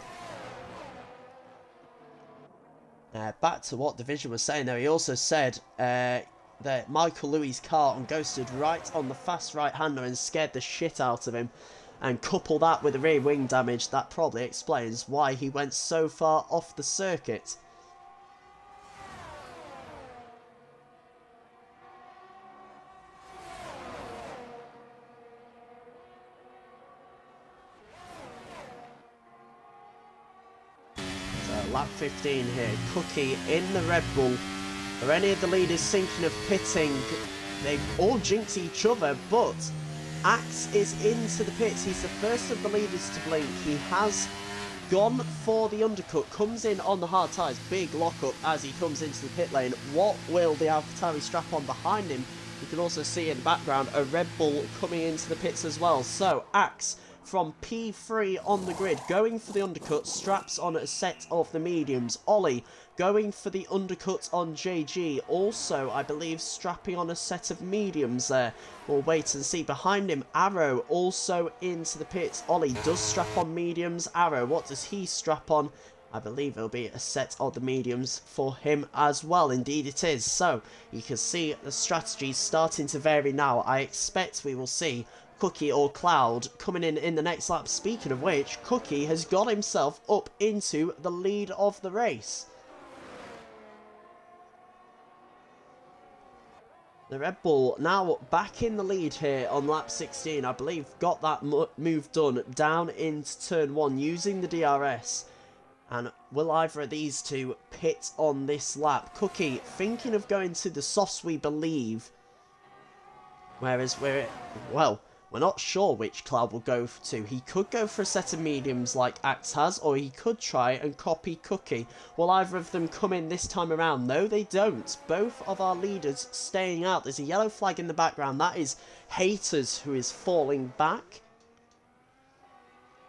Back to what Division was saying though, he also said that Michael Louis' car ghosted right on the fast right-hander and scared the shit out of him. And couple that with the rear wing damage, that probably explains why he went so far off the circuit. So lap 15 here, Cookie in the Red Bull. Are any of the leaders thinking of pitting? They've all jinxed each other, but Axe is into the pits. He's the first of the leaders to blink. He has gone for the undercut, comes in on the hard tyres. Big lockup as he comes into the pit lane. What will the AlphaTauri strap on behind him? You can also see in the background a Red Bull coming into the pits as well. So Axe from P3 on the grid, going for the undercut, straps on a set of the mediums. Ollie going for the undercut on JG, also I believe strapping on a set of mediums there. We'll wait and see. Behind him, Arrow also into the pits. Ollie does strap on mediums. Arrow, what does he strap on? I believe it'll be a set of the mediums for him as well. Indeed it is. So you can see the strategy starting to vary now. I expect we will see Cookie or Cloud coming in the next lap. Speaking of which, Cookie has got himself up into the lead of the race. The Red Bull now back in the lead here on lap 16. I believe got that move done down into turn 1 using the DRS. And will either of these two pit on this lap? Cookie thinking of going to the softs, we believe. Whereas we're not sure which Cloud will go to. He could go for a set of mediums like Axe has, or he could try and copy Cookie. Will either of them come in this time around? No, they don't. Both of our leaders staying out. There's a yellow flag in the background. That is Haters, who is falling back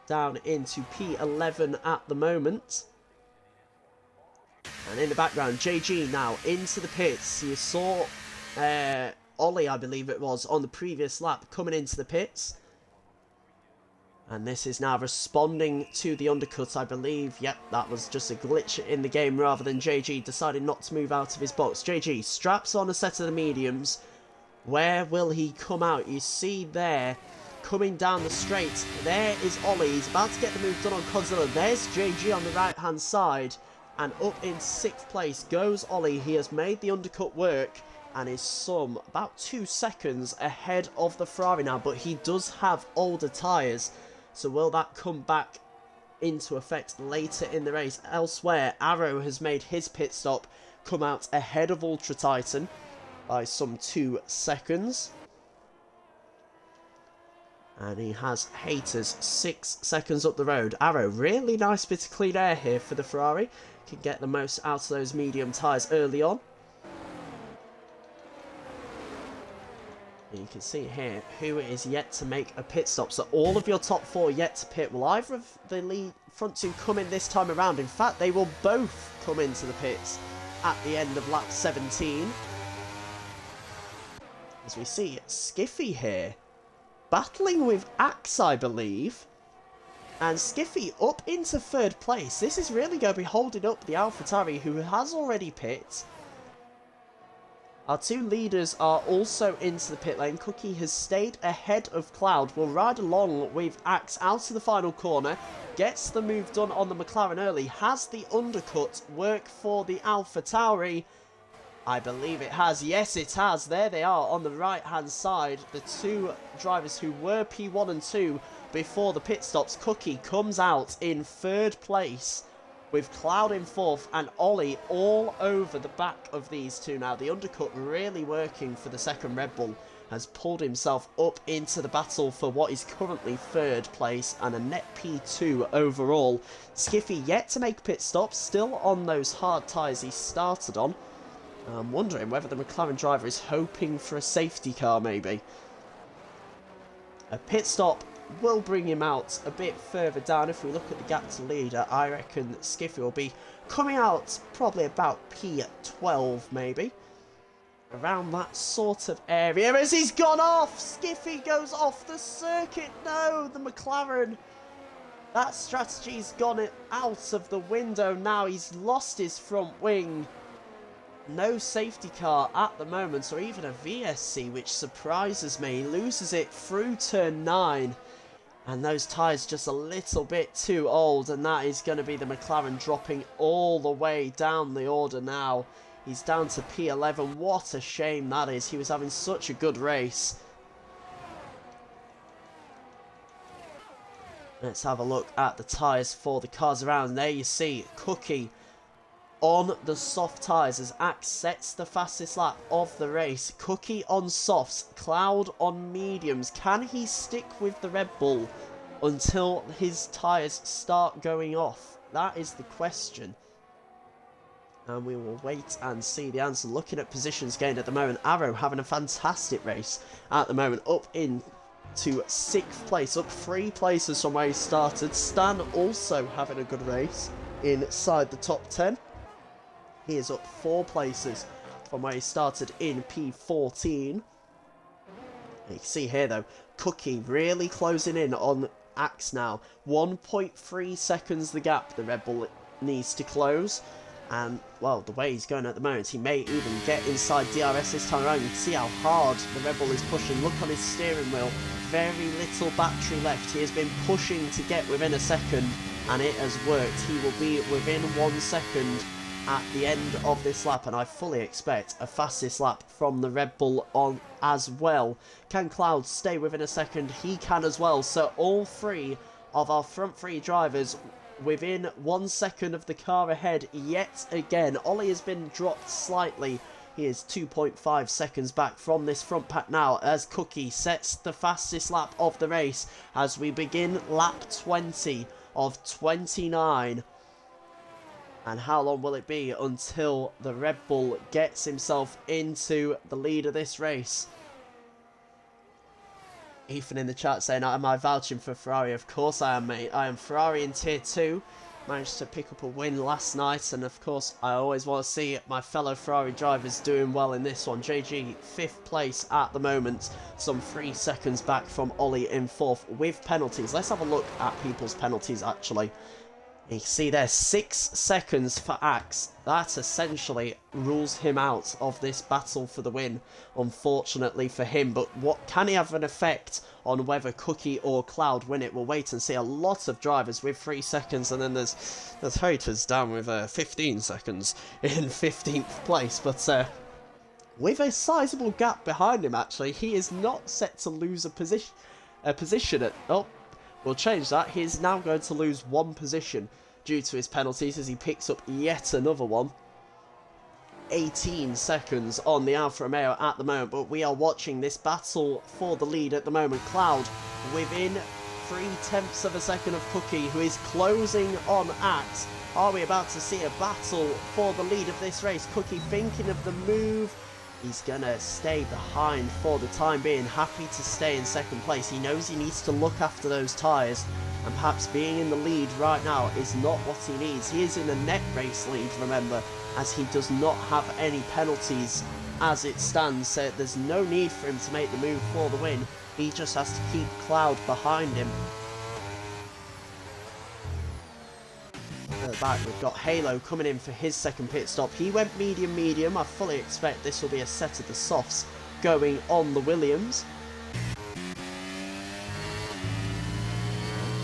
down into P11 at the moment. And in the background, JG now into the pits. You saw Ollie, I believe it was, on the previous lap coming into the pits. And this is now responding to the undercut, I believe. Yep, that was just a glitch in the game rather than JG deciding not to move out of his box. JG straps on a set of the mediums. Where will he come out? You see there, coming down the straight, there is Ollie. He's about to get the move done on Godzilla. There's JG on the right-hand side. And up in 6th place goes Ollie. He has made the undercut work and is some about 2 seconds ahead of the Ferrari now, but he does have older tyres, so will that come back into effect later in the race? Elsewhere, Arrow has made his pit stop, come out ahead of Ultra Titan by some 2 seconds, and he has Haters 6 seconds up the road. Arrow, really nice bit of clean air here for the Ferrari, can get the most out of those medium tyres early on. And you can see here who is yet to make a pit stop. So all of your top 4 yet to pit. Will either of the lead front 2 come in this time around? In fact, they will both come into the pits at the end of lap 17. As we see Skiffy here battling with Axe, I believe. And Skiffy up into 3rd place. This is really going to be holding up the AlphaTauri, who has already pit. Our two leaders are also into the pit lane. Cookie has stayed ahead of Cloud. Will ride along with Axe out to the final corner. Gets the move done on the McLaren early. Has the undercut work for the AlphaTauri? I believe it has. Yes, it has. There they are on the right-hand side. The two drivers who were P1 and 2 before the pit stops. Cookie comes out in 3rd place, with Cloud in 4th and Ollie all over the back of these two now. The undercut really working for the second Red Bull. Has pulled himself up into the battle for what is currently 3rd place and a net P2 overall. Skiffy yet to make pit stops, still on those hard tyres he started on. I'm wondering whether the McLaren driver is hoping for a safety car maybe. A pit stop will bring him out a bit further down. If we look at the gap to leader, I reckon Skiffy will be coming out probably about P12 maybe. Around that sort of area as he's gone off. Skiffy goes off the circuit. No, the McLaren. That strategy's gone out of the window now. He's lost his front wing. No safety car at the moment, or even a VSC, which surprises me. He loses it through turn 9. And those tyres just a little bit too old, and that is going to be the McLaren dropping all the way down the order now. He's down to P11. What a shame that is. He was having such a good race. Let's have a look at the tyres for the cars around. There you see Cookie on the soft tyres as Axe sets the fastest lap of the race. Cookie on softs, Cloud on mediums. Can he stick with the Red Bull until his tyres start going off? That is the question. And we will wait and see the answer. Looking at positions gained at the moment, Arrow having a fantastic race at the moment, up in to 6th place, up 3 places from where he started. Stan also having a good race inside the top 10. He is up 4 places from where he started in P14. You can see here though, Cookie really closing in on Axe now. 1.3 seconds the gap the Red Bull needs to close. And, well, the way he's going at the moment, he may even get inside DRS this time around. You can see how hard the Red Bull is pushing. Look on his steering wheel. Very little battery left. He has been pushing to get within a second, and it has worked. He will be within 1 second at the end of this lap, and I fully expect a fastest lap from the Red Bull on as well. Can Cloud stay within a second? He can as well. So all 3 of our front 3 drivers within 1 second of the car ahead yet again. Ollie has been dropped slightly. He is 2.5 seconds back from this front pack now as Cookie sets the fastest lap of the race as we begin lap 20 of 29. And how long will it be until the Red Bull gets himself into the lead of this race? Ethan in the chat saying, am I vouching for Ferrari? Of course I am, mate. I am Ferrari in Tier 2. Managed to pick up a win last night. And of course, I always want to see my fellow Ferrari drivers doing well in this one. JG, 5th place at the moment. Some 3 seconds back from Ollie in 4th with penalties. Let's have a look at people's penalties, actually. You can see there, 6 seconds for Axe. That essentially rules him out of this battle for the win, unfortunately for him. But what can he have an effect on whether Cookie or Cloud win it? We'll wait and see. A lot of drivers with 3 seconds, and then there's haters down with 15 seconds in 15th place. But with a sizable gap behind him, actually, he is not set to lose a position at... Oh, we'll change that. He's now going to lose 1 position due to his penalties as he picks up yet another one. 18 seconds on the Alfa Romeo at the moment, but we are watching this battle for the lead at the moment. Cloud within 0.3 of a second of Cookie, who is closing on Axe. Are we about to see a battle for the lead of this race? Cookie thinking of the move. He's going to stay behind for the time being, happy to stay in 2nd place. He knows he needs to look after those tyres, and perhaps being in the lead right now is not what he needs. He is in a net race lead, remember, as he does not have any penalties as it stands, so there's no need for him to make the move for the win. He just has to keep Cloud behind him. back, we've got Halo coming in for his second pit stop. He went medium. I fully expect this will be a set of the softs going on the Williams.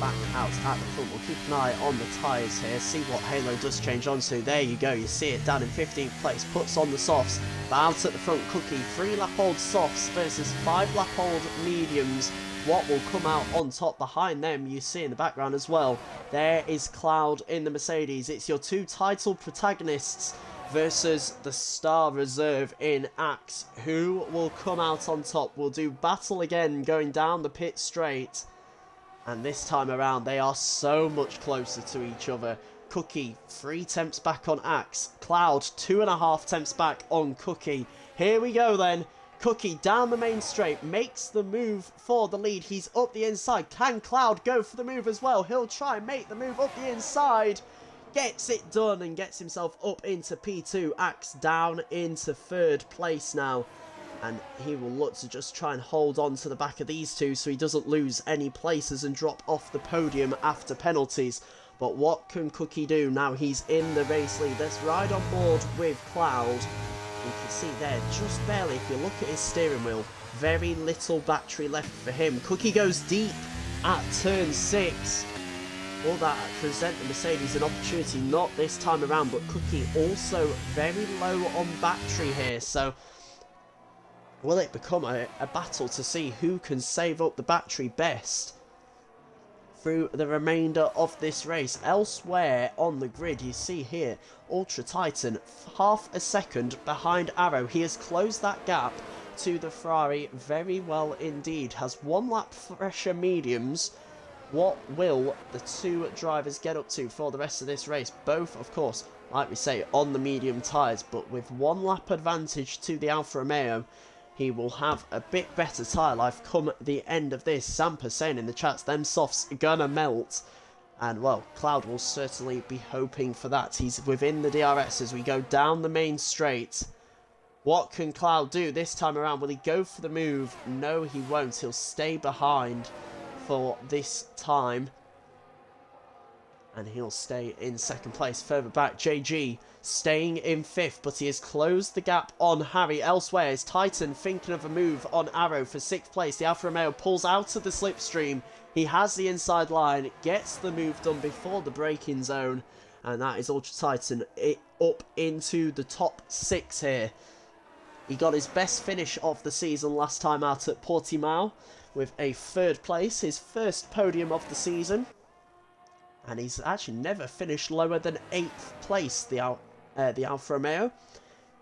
Back out at the front. We'll keep an eye on the tyres here, see what Halo does change onto. There you go, you see it down in 15th place, puts on the softs, but out at the front, Cookie, 3-lap-old softs versus 5-lap-old mediums. What will come out on top behind them, you see in the background as well, there is Cloud in the Mercedes. It's your two title protagonists versus the star reserve in Axe. Who will come out on top? We'll do battle again going down the pit straight. And this time around, they are so much closer to each other. Cookie, 3 tenths back on Axe. Cloud, 2.5 tenths back on Cookie. Here we go then. Cookie down the main straight, makes the move for the lead. He's up the inside. Can Cloud go for the move as well? He'll try and make the move up the inside. Gets it done and gets himself up into P2. Axe down into 3rd place now. And he will look to just try and hold on to the back of these two so he doesn't lose any places and drop off the podium after penalties. But what can Cookie do now he's in the race lead? Let's ride on board with Cloud. You can see there, just barely, if you look at his steering wheel, very little battery left for him. Cookie goes deep at turn 6. Will that present the Mercedes an opportunity? Not this time around, but Cookie also very low on battery here. So will it become a battle to see who can save up the battery best through the remainder of this race? Elsewhere on the grid, you see here, Ultra Titan, half a second behind Arrow. He has closed that gap to the Ferrari very well indeed. Has 1 lap fresher mediums. What will the two drivers get up to for the rest of this race? Both, of course, like we say, on the medium tyres, but with 1 lap advantage to the Alfa Romeo. He will have a bit better tyre life come the end of this. Sampa saying in the chats, them softs are gonna melt. And, well, Cloud will certainly be hoping for that. He's within the DRS as we go down the main straight. What can Cloud do this time around? Will he go for the move? No, he won't. He'll stay behind for this time. And he'll stay in 2nd place. Further back, JG staying in 5th, but he has closed the gap on Harry. Elsewhere is Titan thinking of a move on Arrow for 6th place. The Alfa Romeo pulls out of the slipstream. He has the inside line, gets the move done before the braking zone, and that is Ultra Titan up into the top 6 here. He got his best finish of the season last time out at Portimao with a 3rd place, his first podium of the season. And he's actually never finished lower than 8th place, the Alfa Romeo.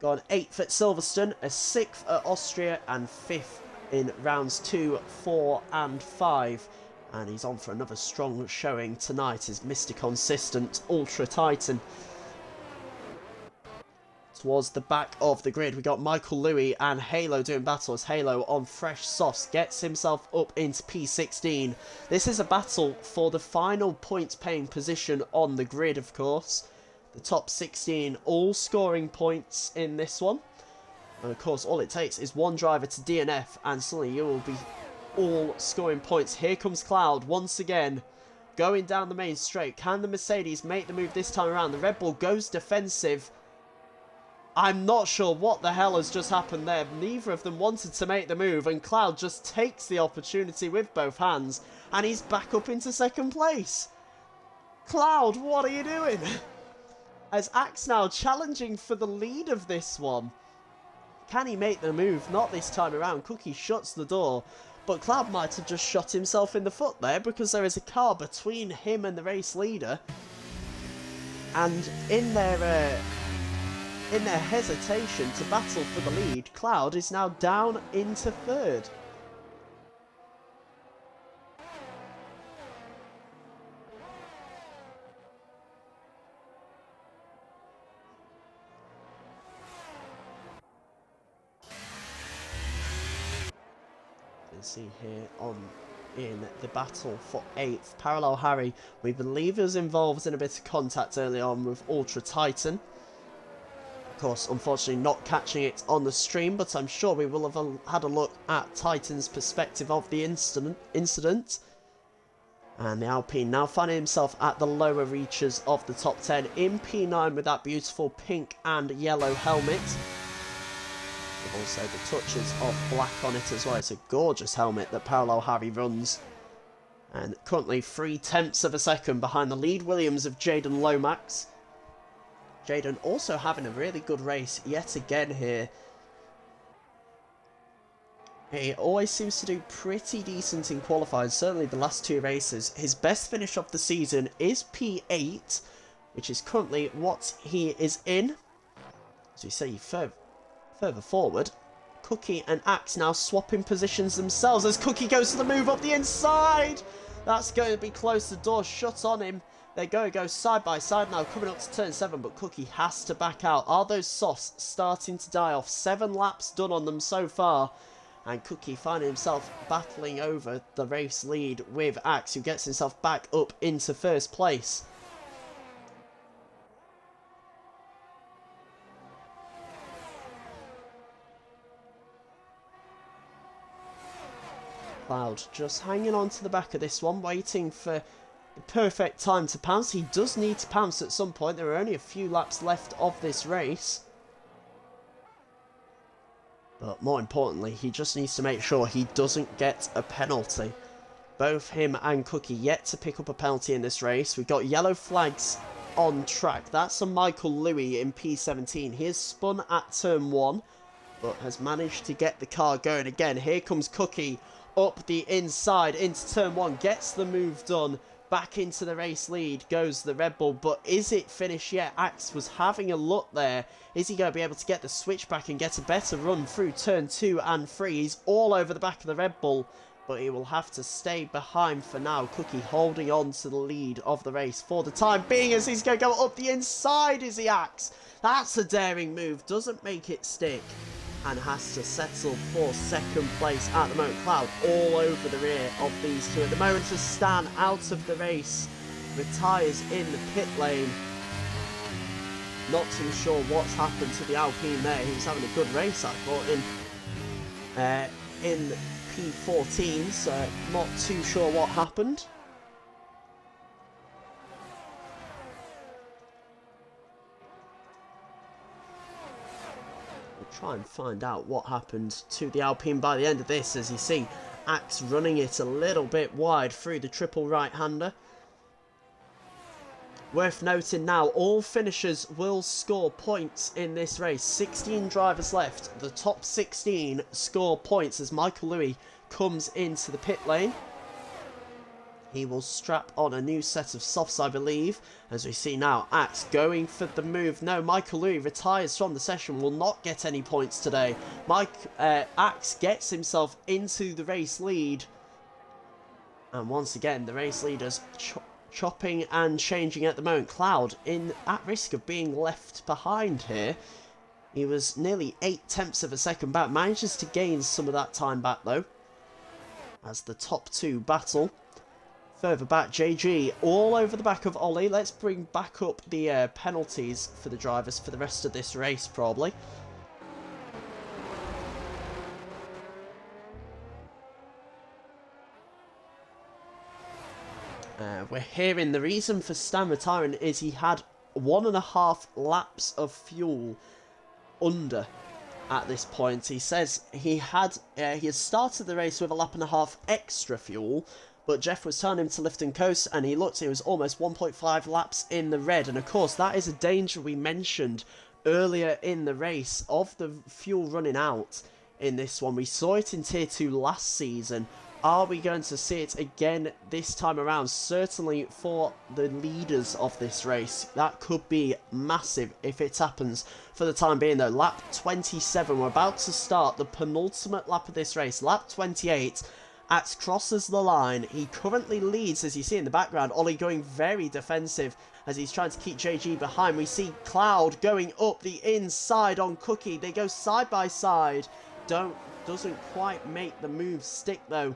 Got an 8th at Silverstone, a 6th at Austria, and 5th in rounds 2, 4, and 5. And he's on for another strong showing tonight as Mr. Consistent Ultra Titan. Towards the back of the grid, we got Michael Louis and Halo doing battle as Halo on fresh softs gets himself up into P16. This is a battle for the final points paying position on the grid, of course. The top 16 all scoring points in this one. And of course, all it takes is one driver to DNF and suddenly you will be all scoring points. Here comes Cloud once again, going down the main straight. Can the Mercedes make the move this time around? The Red Bull goes defensive. I'm not sure what the hell has just happened there. Neither of them wanted to make the move, and Cloud just takes the opportunity with both hands, and he's back up into 2nd place. Cloud, what are you doing? As Axe now challenging for the lead of this one. Can he make the move? Not this time around. Cookie shuts the door, but Cloud might have just shot himself in the foot there because there is a car between him and the race leader. And in their hesitation to battle for the lead, Cloud is now down into 3rd. You can see here in the battle for 8th, Parallel Harry, we believe he was involved in a bit of contact early on with Ultra Titan. Of course, unfortunately not catching it on the stream, but I'm sure we will have had a look at Titan's perspective of the incident. And the Alpine now finding himself at the lower reaches of the top 10 in P9 with that beautiful pink and yellow helmet. With also the touches of black on it as well. It's a gorgeous helmet that Paolo Harry runs. And currently 0.3 of a second behind the lead Williams of Jayden Lomax. Jayden also having a really good race yet again here. He always seems to do pretty decent in qualifying, certainly the last 2 races. His best finish of the season is P8, which is currently what he is in. As we see further forward, Cookie and Axe now swapping positions themselves as Cookie goes to the move up the inside. That's going to be close, the door shut on him. They're going to go side by side now, coming up to turn 7, but Cookie has to back out. Are those softs starting to die off? 7 laps done on them so far. And Cookie finding himself battling over the race lead with Axe, who gets himself back up into first place. Cloud just hanging on to the back of this one, waiting for the perfect time to pounce. He does need to pounce at some point. There are only a few laps left of this race. But more importantly, he just needs to make sure he doesn't get a penalty. Both him and Cookie yet to pick up a penalty in this race. We've got yellow flags on track. That's a Michael Louis in P17. He has spun at turn 1, but has managed to get the car going again. Here comes Cookie up the inside into turn 1. Gets the move done. Back into the race lead goes the Red Bull, but is it finished yet? Axe was having a look there. Is he going to be able to get the switch back and get a better run through turn 2 and 3? He's all over the back of the Red Bull, but he will have to stay behind for now. Cookie holding on to the lead of the race for the time being as he's going to go up the inside, is the Axe. That's a daring move, doesn't make it stick, and has to settle for second place at the moment. Cloud all over the rear of these two at the moment as Stan out of the race retires in the pit lane. Not too sure what's happened to the Alpine there. He was having a good race, I thought, in P14, so not too sure what happened. Try and find out what happened to the Alpine by the end of this, as you see Axe running it a little bit wide through the triple right-hander. Worth noting now, all finishers will score points in this race. 16 drivers left. The top 16 score points as Michael Louis comes into the pit lane. He will strap on a new set of softs, I believe. As we see now, Axe going for the move. No, Michael Louis retires from the session, will not get any points today. Axe gets himself into the race lead. And once again, the race leaders chopping and changing at the moment. Cloud at risk of being left behind here. He was nearly 0.8 of a second back. Manages to gain some of that time back though, as the top 2 battle. Further back, JG all over the back of Ollie. Let's bring back up the penalties for the drivers for the rest of this race, probably. We're hearing the reason for Stan retiring is he had 1.5 laps of fuel under at this point. He says he has started the race with 1.5 laps extra fuel, but Jeff was telling him to lift and coast, and he looked, it was almost 1.5 laps in the red. And of course, that is a danger we mentioned earlier in the race of the fuel running out in this one. We saw it in Tier 2 last season. Are we going to see it again this time around? Certainly for the leaders of this race. That could be massive if it happens. For the time being though, lap 27. We're about to start the penultimate lap of this race. Lap 28. Axe crosses the line. He currently leads, as you see in the background. Ollie going very defensive as he's trying to keep JG behind. We see Cloud going up the inside on Cookie. They go side by side. Doesn't quite make the move stick though.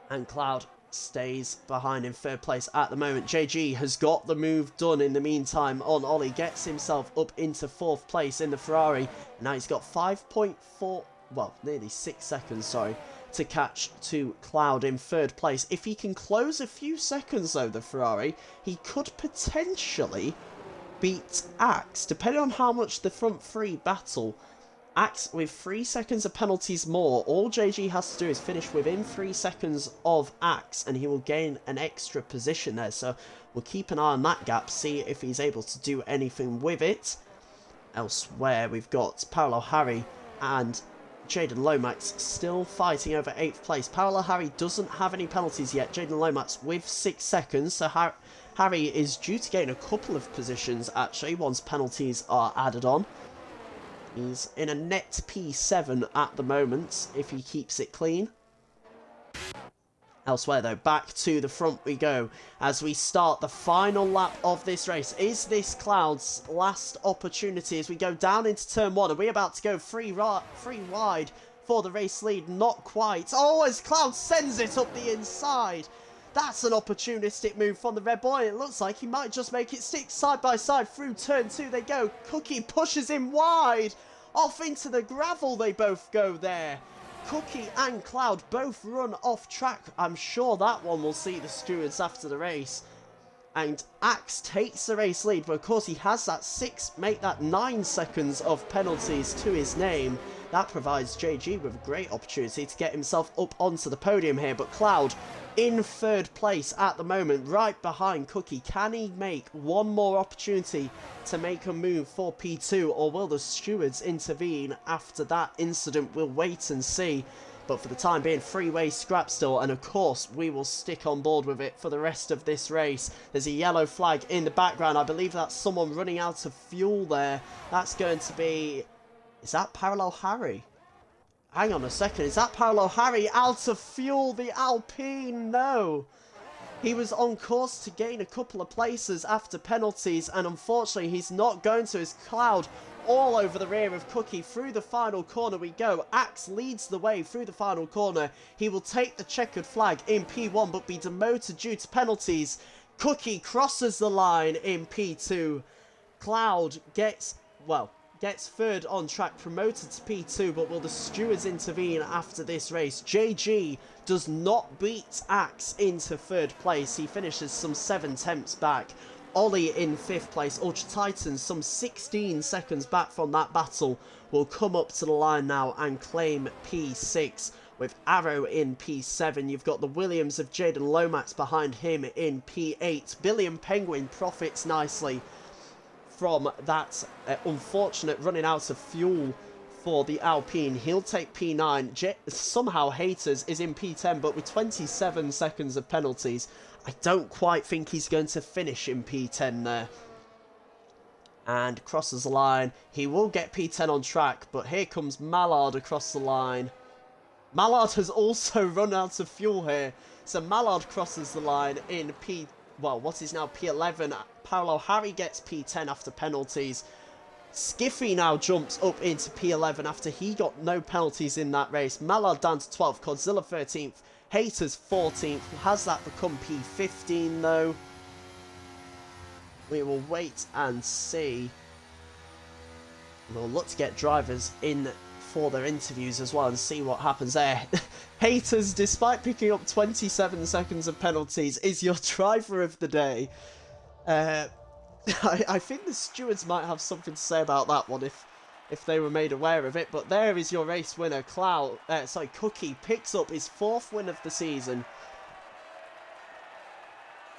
And Cloud stays behind in third place at the moment. JG has got the move done in the meantime on Ollie. Gets himself up into 4th place in the Ferrari. Now he's got 5.4 well, nearly 6 seconds, sorry, to catch to Cloud in third place. If he can close a few seconds, though, the Ferrari, he could potentially beat Axe, depending on how much the front three battle. Axe, with 3 seconds of penalties more, all JG has to do is finish within 3 seconds of Axe, and he will gain an extra position there. So we'll keep an eye on that gap, see if he's able to do anything with it. Elsewhere, we've got Parallel Harry and Jaden Lomax still fighting over 8th place. Parallel Harry doesn't have any penalties yet. Jaden Lomax with 6 seconds, so Harry is due to gain a couple of positions, actually, once penalties are added on. He's in a net P7 at the moment, if he keeps it clean. Elsewhere, though, back to the front we go as we start the final lap of this race. Is this Cloud's last opportunity as we go down into turn 1? Are we about to go free wide for the race lead? Not quite. Oh, as Cloud sends it up the inside. That's an opportunistic move from the Red Boy. It looks like he might just make it stick side by side through turn 2. They go. Cookie pushes him wide. Off into the gravel they both go there. Cookie and Cloud both run off track. I'm sure that one will see the stewards after the race. And Axe takes the race lead, but of course he has that 9 seconds of penalties to his name. That provides JG with a great opportunity to get himself up onto the podium here. But Cloud in third place at the moment, right behind Cookie. Can he make one more opportunity to make a move for P2, or will the stewards intervene after that incident? We'll wait and see. But for the time being, freeway scrap still, and of course we will stick on board with it for the rest of this race. There's a yellow flag in the background. I believe that's someone running out of fuel there. That's going to be... Is that Parallel Harry? Hang on a second, is that Parallel Harry out of fuel? The Alpine? No. He was on course to gain a couple of places after penalties, and unfortunately he's not going to. His Cloud all over the rear of Cookie. Through the final corner we go. Axe leads the way through the final corner. He will take the checkered flag in P1 but be demoted due to penalties. Cookie crosses the line in P2. Cloud gets third on track, promoted to P2, but will the stewards intervene after this race? JG does not beat Axe into third place. He finishes some 7 tenths back. Ollie in 5th place. Ultra Titans, some 16 seconds back from that battle, will come up to the line now and claim P6. With Arrow in P7, you've got the Williams of Jaden Lomax behind him in P8. Billy and Penguin profits nicely from that unfortunate running out of fuel for the Alpine. He'll take P9. Somehow Haters is in P10, but with 27 seconds of penalties, I don't quite think he's going to finish in P10 there. And crosses the line. He will get P10 on track, but here comes Mallard across the line. Mallard has also run out of fuel here, so Mallard crosses the line in what is now P11. Parallel Harry gets P10 after penalties. Skiffy now jumps up into P11 after he got no penalties in that race. Mallard down to 12th, Godzilla 13th, Haters 14th. Has that become P15 though? We will wait and see. We'll look to get drivers in for their interviews as well and see what happens there. Haters, despite picking up 27 seconds of penalties, is your driver of the day. I think the stewards might have something to say about that one if they were made aware of it. But there is your race winner. Cookie picks up his 4th win of the season.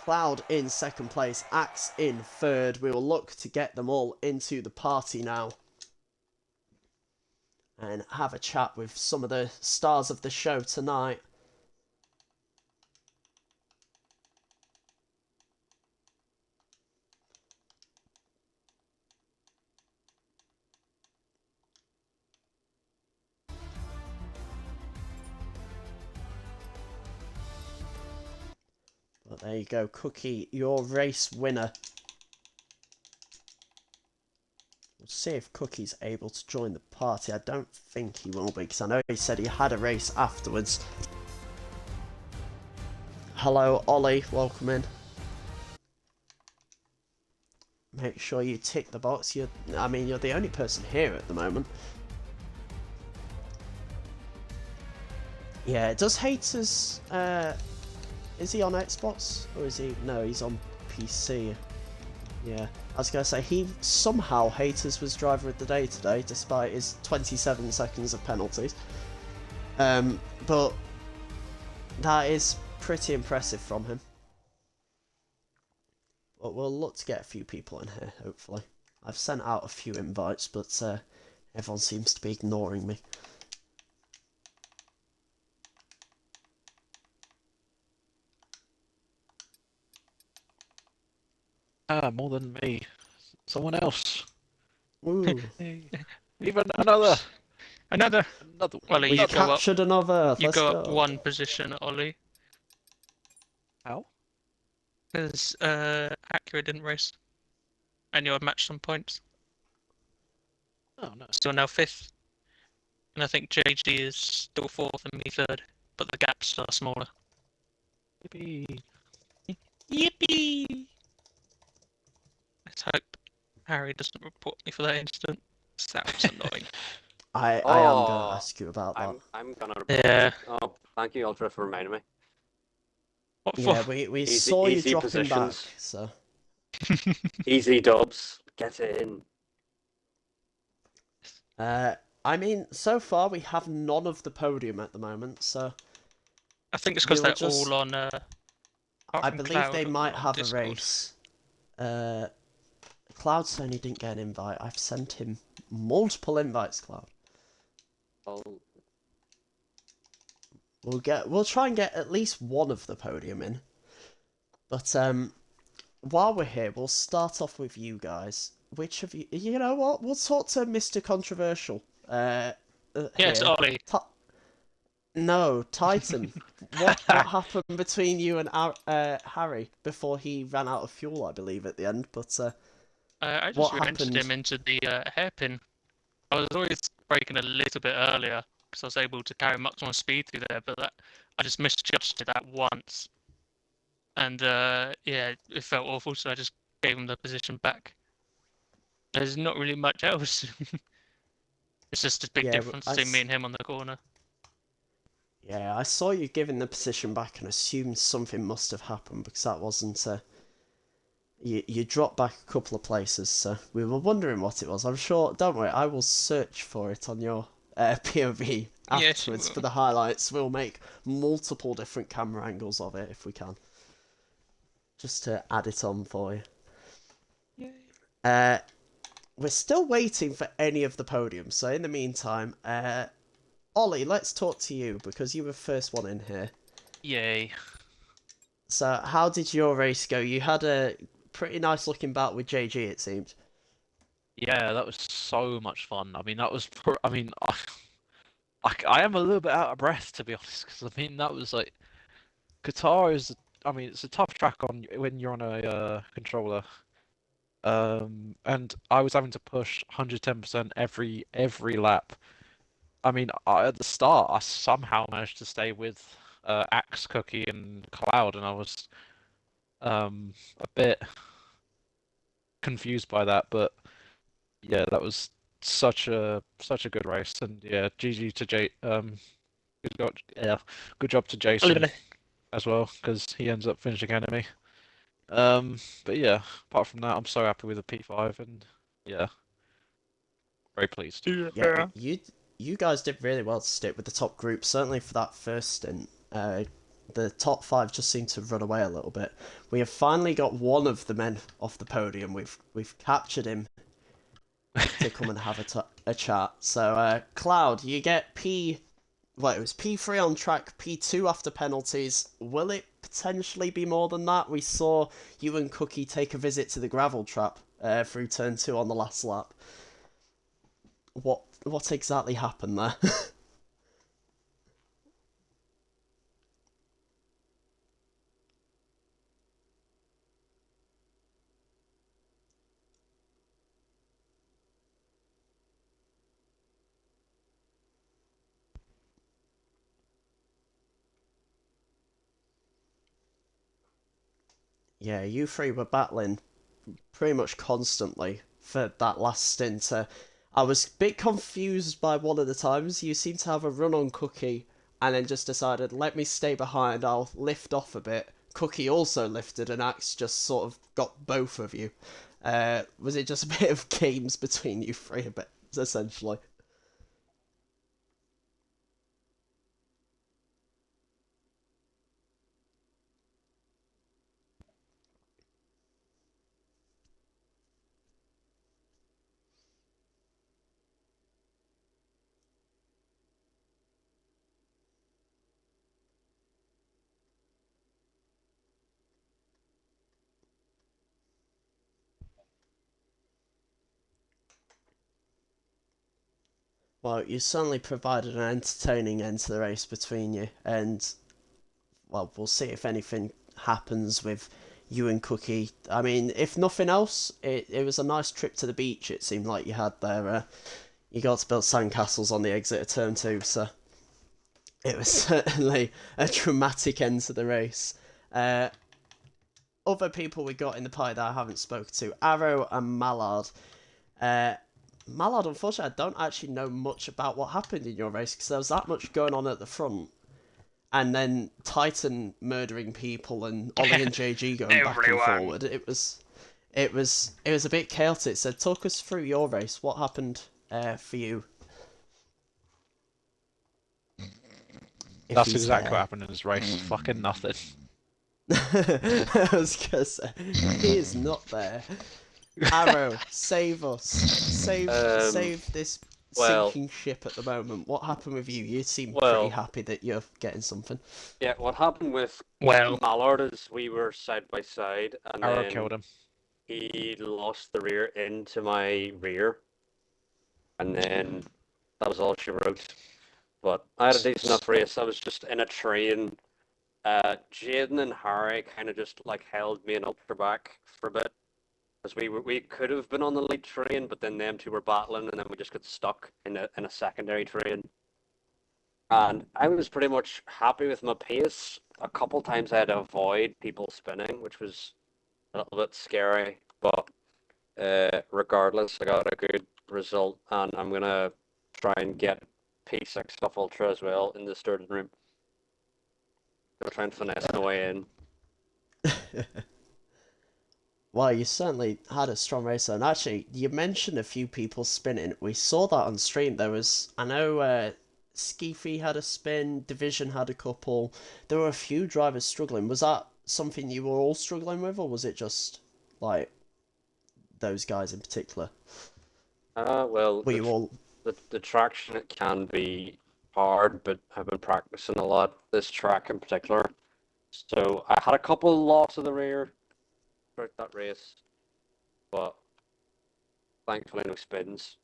Cloud in 2nd place, Axe in 3rd. We will look to get them all into the party now and have a chat with some of the stars of the show tonight. But there you go, Cookie, your race winner. We'll see if Cookie's able to join the party. I don't think he will be, because I know he said he had a race afterwards. Hello, Ollie. Welcome in. Make sure you tick the box. You're the only person here at the moment. Yeah, does Haters, is he on Xbox? Or is he, no, he's on PC. Yeah, I was gonna say, somehow Haters was driver of the day today, despite his 27 seconds of penalties. But that is pretty impressive from him. But we'll look to get a few people in here, hopefully. I've sent out a few invites, but everyone seems to be ignoring me. More than me. Someone else. Ooh. Even another. Another. Ollie, We've captured another. You Let's go go. up one position, Ollie. How? Because Acura didn't race. And you're matched on points. Oh, no. Still now 5th. And I think JG is still 4th and me 3rd. But the gaps are smaller. Yippee. Yippee! Let's hope Harry doesn't report me for that incident. Sounds annoying. I am going to ask you about that. I'm gonna report Yeah. you. Oh, thank you, Ultra, for reminding me. What for? Yeah, we saw you dropping positions. back, so... Easy dubs. Get in. I mean, so far we have none of the podium at the moment, so... I think it's because we'll they're just... all on... I believe they might have a race. Cloud saying he didn't get an invite. I've sent him multiple invites, Cloud. Oh. We'll try and get at least one of the podium in. But while we're here, we'll start off with you guys. Which of you? You know what? We'll talk to Mr. Controversial. Yes, here. Ollie. No, Titan. what happened between you and Harry before he ran out of fuel? I believe at the end, but I what just re-entered him into the hairpin. I was always braking a little bit earlier because I was able to carry maximum speed through there, but I just misjudged it that once, and yeah, it felt awful. So I just gave him the position back. There's not really much else. It's just a big difference between me and him on the corner. Yeah, I saw you giving the position back and assumed something must have happened because that wasn't you dropped back a couple of places, so we were wondering what it was. I'm sure, don't worry, I will search for it on your POV afterwards for the highlights. We'll make multiple different camera angles of it if we can. Just to add it on for you. Yay. We're still waiting for any of the podiums, so in the meantime, Ollie, let's talk to you because you were the first one in here. Yay. So, how did your race go? You had a pretty nice looking bout with JG, it seemed. Yeah, that was so much fun. I mean, that was. I am a little bit out of breath, to be honest, because I mean that was like Qatar is. I mean, it's a tough track on when you're on a controller. And I was having to push 110% every lap. I mean, at the start, I somehow managed to stay with Axe, Cookie, and Cloud, and I was a bit confused by that. But yeah, that was such a good race, and yeah, GG to good job to Jason as well, because he ends up finishing enemy. But yeah, apart from that, I'm so happy with the P5, and yeah, very pleased. Yeah, you guys did really well to stick with the top group, certainly for that first stint. The top 5 just seemed to run away a little bit. We have finally got one of the men off the podium. We've captured him to come and have a chat. So, Cloud, you get it was P3 on track, P2 after penalties. Will it potentially be more than that? We saw you and Cookie take a visit to the gravel trap through turn 2 on the last lap. What exactly happened there? Yeah, you three were battling pretty much constantly for that last stint. I was a bit confused by one of the times. You seem to have a run on Cookie and then just decided, let me stay behind, I'll lift off a bit. Cookie also lifted, and Axe just sort of got both of you. Was it just a bit of games between you three, a bit, essentially? Well, you certainly provided an entertaining end to the race between you, and, well, we'll see if anything happens with you and Cookie. I mean, if nothing else, it was a nice trip to the beach, it seemed like you had there. You got to build sandcastles on the exit of turn 2, so it was certainly a dramatic end to the race. Other people we got in the party that I haven't spoken to, Arrow and Mallard. Mallard, unfortunately, I don't actually know much about what happened in your race, because there was that much going on at the front. And then Titan murdering people, and Ollie and JG going back and forward. It was a bit chaotic. So talk us through your race. What happened for you? That's exactly what happened in his race. Fucking nothing. I was gonna say, he is not there. Arrow, save us. Save this sinking ship at the moment. What happened with you? You seem pretty happy that you're getting something. Yeah, what happened with Well, Mallard is we were side by side, and Arrow then killed him. he lost the rear into my rear, and then that was all she wrote. But I had a decent enough race. I was just in a train. Jaden and Harry kind of just like held me and Ultra back for a bit, because we could have been on the lead train, but then them two were battling, and then we just got stuck in a secondary train. And I was pretty much happy with my pace. A couple times I had to avoid people spinning, which was a little bit scary, but regardless, I got a good result, and I'm gonna try and get P6 off Ultra as well in the starting room. Gonna try and finesse my way in. Well, you certainly had a strong race, and actually, you mentioned a few people spinning. We saw that on stream. There was, I know, Skeefy had a spin, Division had a couple. There were a few drivers struggling. Was that something you were all struggling with, or was it just, like, those guys in particular? Well, Were you all... the traction, it can be hard, but I've been practicing a lot, this track in particular. So I had a couple loss of the rear throughout that race, but thankfully no spins.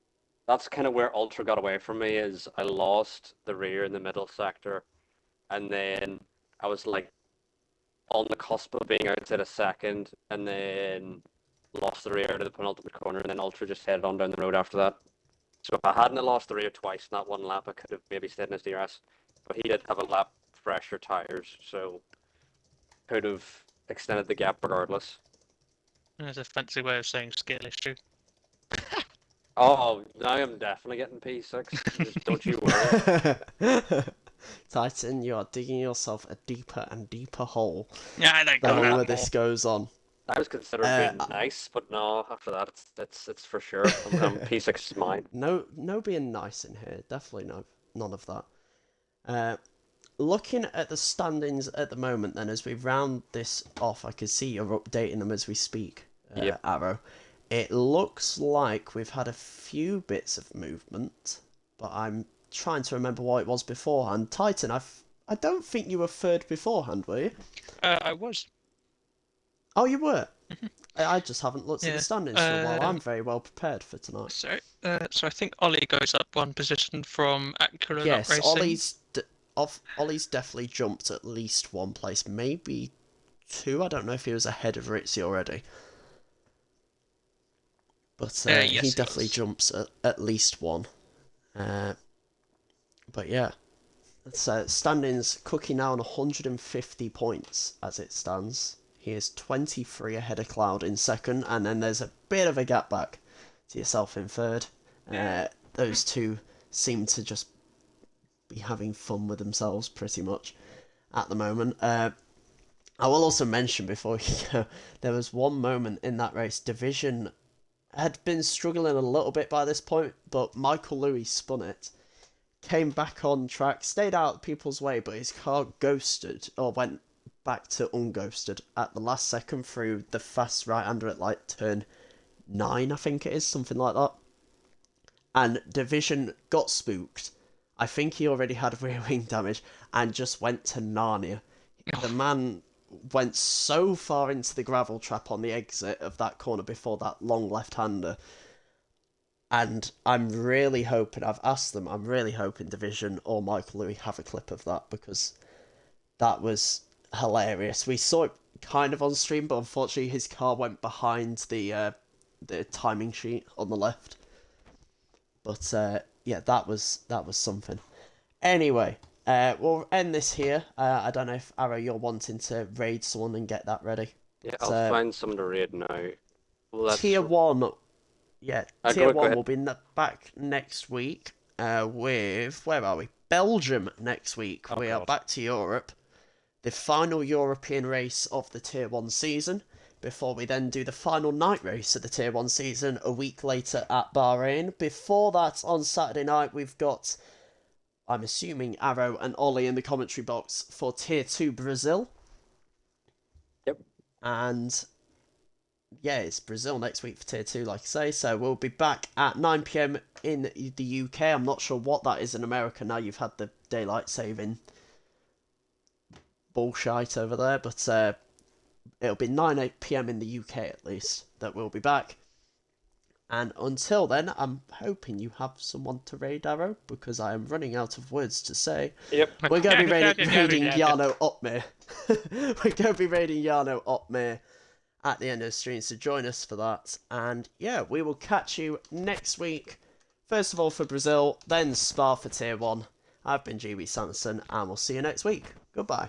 That's kind of where Ultra got away from me, is I lost the rear in the middle sector, and then I was like on the cusp of being outside a second, and then lost the rear to the penultimate corner, and then Ultra just headed on down the road after that. So if I hadn't lost the rear twice in that one lap, I could have maybe stayed in his DRS. But he did have a lap fresher tires, so could have extended the gap regardless. there's a fancy way of saying skill issue. Oh, now I'm definitely getting P6. Just don't you worry. Titan, you are digging yourself a deeper and deeper hole Yeah, I don't the go longer that this goes on. I was considering being nice, but no, after that, it's for sure. P6 is mine. No being nice in here. Definitely none of that. Looking at the standings at the moment, then, as we round this off, I can see you're updating them as we speak, Yep. Arrow. It looks like we've had a few bits of movement, but I'm trying to remember what it was beforehand. Titan, I don't think you were third beforehand, were you? I was. Oh, you were? I just haven't looked at the standings for a while. I'm very well prepared for tonight. So I think Ollie goes up one position from Accurate Yes, Racing. Ollie's definitely jumped at least one place, maybe two. I don't know if he was ahead of Ritzy already. But Yes, he definitely jumps at least one. But yeah, standings, Cookie now on 150 points as it stands. He is 23 ahead of Cloud in second, and then there's a bit of a gap back to yourself in third. Those two seem to just be having fun with themselves pretty much at the moment. I will also mention before we go, there was one moment in that race, Division had been struggling a little bit by this point, but Michael Louis spun it, came back on track, stayed out of people's way, but his car ghosted, or went back to unghosted at the last second through the fast right-hander at like turn 9, I think it is, something like that. And Division got spooked. I think he already had rear wing damage and just went to Narnia. The man went so far into the gravel trap on the exit of that corner before that long left-hander. And I'm really hoping, I've asked them, I'm really hoping Division or Michael Louis have a clip of that, because that was hilarious. We saw it kind of on stream, but unfortunately his car went behind the timing sheet on the left. But yeah, that was something. Anyway, we'll end this here. I don't know if, Arrow, you're wanting to raid someone and get that ready. Yeah, I'll find someone to raid now. Well, Tier 1, yeah, Go Tier 1 ahead. will be back next week with, where are we? Belgium next week. Oh, we are God. back to Europe. The final European race of the Tier 1 season, before we then do the final night race of the Tier 1 season a week later at Bahrain. Before that, on Saturday night, we've got, I'm assuming, Arrow and Ollie in the commentary box for Tier 2 Brazil. Yep. And yeah, it's Brazil next week for Tier 2, like I say. So we'll be back at 9 PM in the UK. I'm not sure what that is in America now. You've had the daylight saving bullshit over there, but it'll be 8 PM in the UK at least that we'll be back. And until then, I'm hoping you have someone to raid, Arrow, because I am running out of words to say. Yep. We're going to be raiding Jarno Opmir. We're going to be raiding Jarno Opmir at the end of the stream, so join us for that. And yeah, we will catch you next week. First of all for Brazil, then Spa for Tier 1. I've been GB Sanderson, and we'll see you next week. Goodbye.